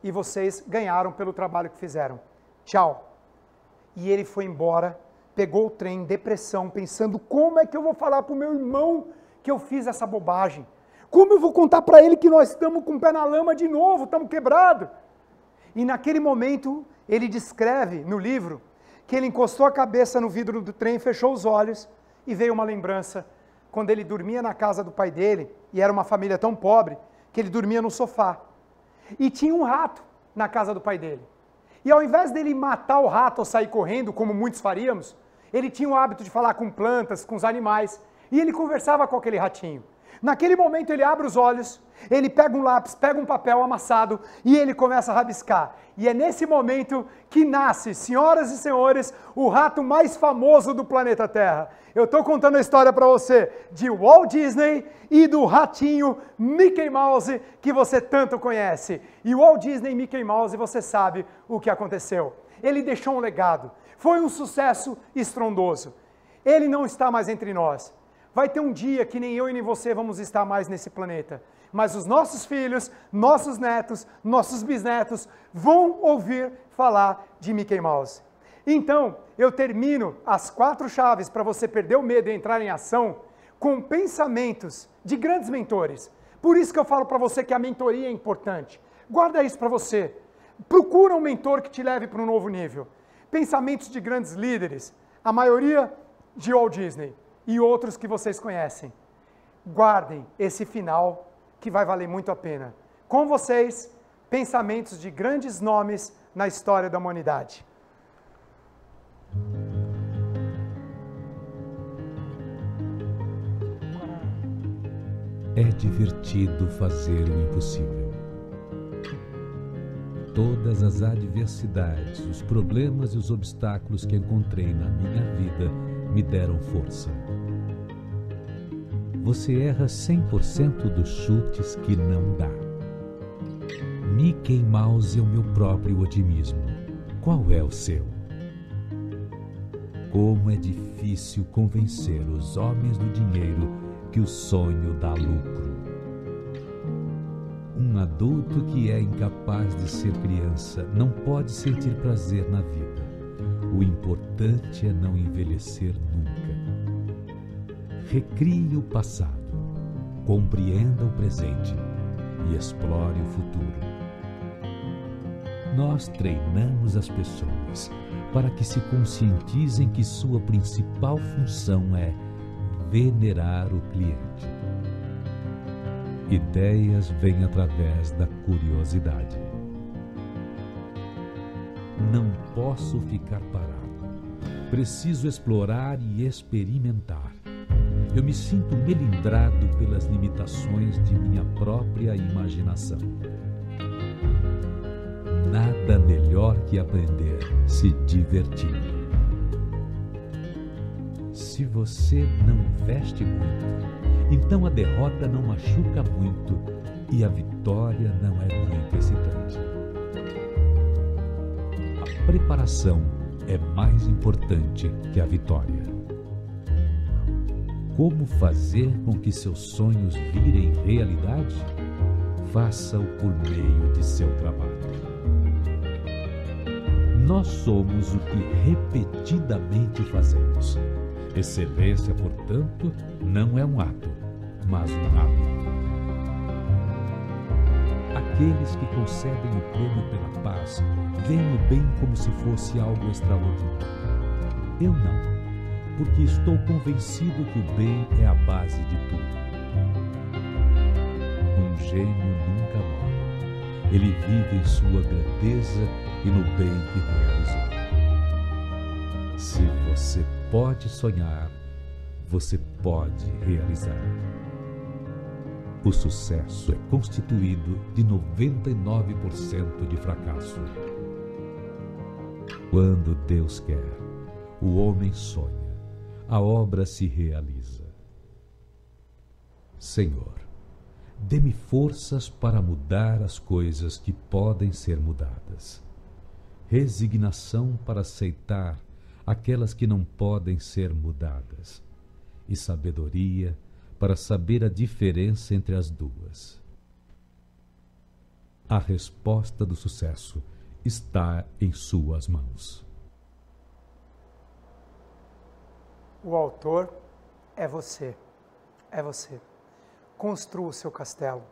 E vocês ganharam pelo trabalho que fizeram. Tchau. E ele foi embora, pegou o trem, depressão, pensando como é que eu vou falar para o meu irmão que eu fiz essa bobagem? Como eu vou contar para ele que nós estamos com o pé na lama de novo, estamos quebrados? E naquele momento, ele descreve no livro que ele encostou a cabeça no vidro do trem, fechou os olhos e veio uma lembrança quando ele dormia na casa do pai dele, e era uma família tão pobre, que ele dormia no sofá. E tinha um rato na casa do pai dele. E ao invés dele matar o rato ou sair correndo, como muitos faríamos, ele tinha o hábito de falar com plantas, com os animais, e ele conversava com aquele ratinho. Naquele momento ele abre os olhos, ele pega um lápis, pega um papel amassado e ele começa a rabiscar. E é nesse momento que nasce, senhoras e senhores, o rato mais famoso do planeta Terra. Eu estou contando a história para você de Walt Disney e do ratinho Mickey Mouse que você tanto conhece. E Walt Disney e Mickey Mouse, você sabe o que aconteceu. Ele deixou um legado, foi um sucesso estrondoso. Ele não está mais entre nós. Vai ter um dia que nem eu e nem você vamos estar mais nesse planeta. Mas os nossos filhos, nossos netos, nossos bisnetos vão ouvir falar de Mickey Mouse. Então, eu termino as 4 chaves para você perder o medo e entrar em ação com pensamentos de grandes mentores. Por isso que eu falo para você que a mentoria é importante. Guarda isso para você. Procura um mentor que te leve para um novo nível. Pensamentos de grandes líderes, a maioria de Walt Disney. E outros que vocês conhecem. Guardem esse final que vai valer muito a pena. Com vocês, pensamentos de grandes nomes na história da humanidade. É divertido fazer o impossível. Todas as adversidades, os problemas e os obstáculos que encontrei na minha vida me deram força. Você erra 100% dos chutes que não dá. Mickey Mouse é o meu próprio otimismo. Qual é o seu? Como é difícil convencer os homens do dinheiro que o sonho dá lucro. Um adulto que é incapaz de ser criança não pode sentir prazer na vida. O importante é não envelhecer nunca. Recrie o passado, compreenda o presente e explore o futuro. Nós treinamos as pessoas para que se conscientizem que sua principal função é venerar o cliente. Ideias vêm através da curiosidade. Não posso ficar parado. Preciso explorar e experimentar. Eu me sinto melindrado pelas limitações de minha própria imaginação. Nada melhor que aprender se divertindo. Se você não investe muito, então a derrota não machuca muito e a vitória não é muito excitante. A preparação é mais importante que a vitória. Como fazer com que seus sonhos virem realidade? Faça-o por meio de seu trabalho. Nós somos o que repetidamente fazemos. Excelência, portanto, não é um ato, mas um hábito. Aqueles que concedem o prêmio pela paz veem o bem como se fosse algo extraordinário. Eu não, porque estou convencido que o bem é a base de tudo. Um gênio nunca morre. Ele vive em sua grandeza e no bem que realizou. Se você pode sonhar, você pode realizar. O sucesso é constituído de 99% de fracasso. Quando Deus quer, o homem sonha, a obra se realiza. Senhor, dê-me forças para mudar as coisas que podem ser mudadas. Resignação para aceitar aquelas que não podem ser mudadas. E sabedoria para saber a diferença entre as duas. A resposta do sucesso está em suas mãos. O autor é você. É você. Construa o seu castelo.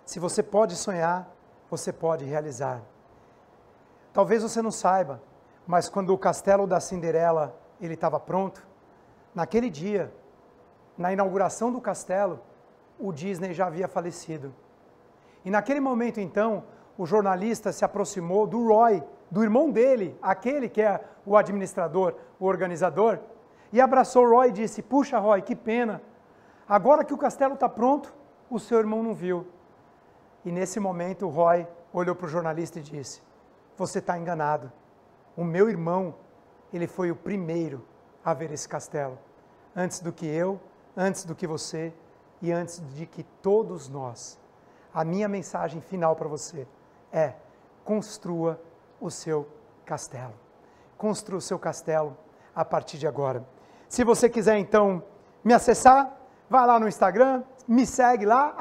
Se você pode sonhar, você pode realizar. Talvez você não saiba, mas quando o castelo da Cinderela ele estava pronto, naquele dia, na inauguração do castelo, o Disney já havia falecido. E naquele momento, então, o jornalista se aproximou do Roy, do irmão dele, aquele que é o administrador, o organizador, e abraçou o Roy e disse: "Puxa, Roy, que pena. Agora que o castelo está pronto, o seu irmão não viu." E nesse momento o Roy olhou para o jornalista e disse: "Você está enganado. O meu irmão, ele foi o primeiro a ver esse castelo. Antes do que eu, antes do que você e antes de que todos nós." A minha mensagem final para você é: construa o seu castelo. Construa o seu castelo a partir de agora. Se você quiser, então, me acessar, vai lá no Instagram, me segue lá,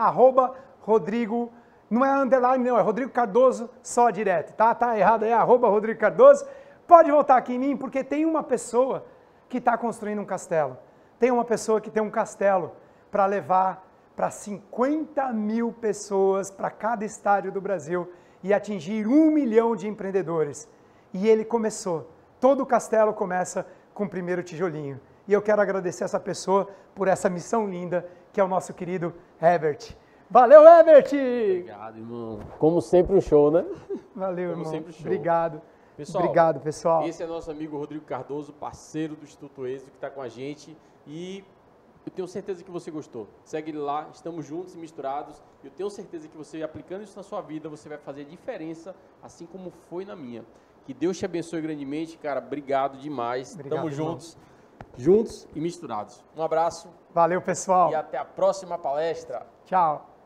@Rodrigo, não é underline não, é Rodrigo Cardoso, só direto, tá? Tá errado aí, @Rodrigo Cardoso. Pode voltar aqui em mim, porque tem uma pessoa que está construindo um castelo. Tem uma pessoa que tem um castelo para levar para 50 mil pessoas para cada estádio do Brasil e atingir 1 milhão de empreendedores. E ele começou. Todo o castelo começa com o primeiro tijolinho. E eu quero agradecer essa pessoa por essa missão linda, que é o nosso querido Herbert. Valeu, Herbert! Obrigado, irmão. Como sempre, um show, né? Valeu, Como irmão. sempre, show. Obrigado. Pessoal, obrigado, pessoal. Esse é nosso amigo Rodrigo Cardoso, parceiro do Instituto Êxito, que está com a gente. E eu tenho certeza que você gostou. Segue ele lá, estamos juntos e misturados. Eu tenho certeza que você, aplicando isso na sua vida, você vai fazer diferença, assim como foi na minha. Que Deus te abençoe grandemente, cara. Obrigado demais. Obrigado, Estamos juntos e misturados. Um abraço. Valeu, pessoal. E até a próxima palestra. Tchau.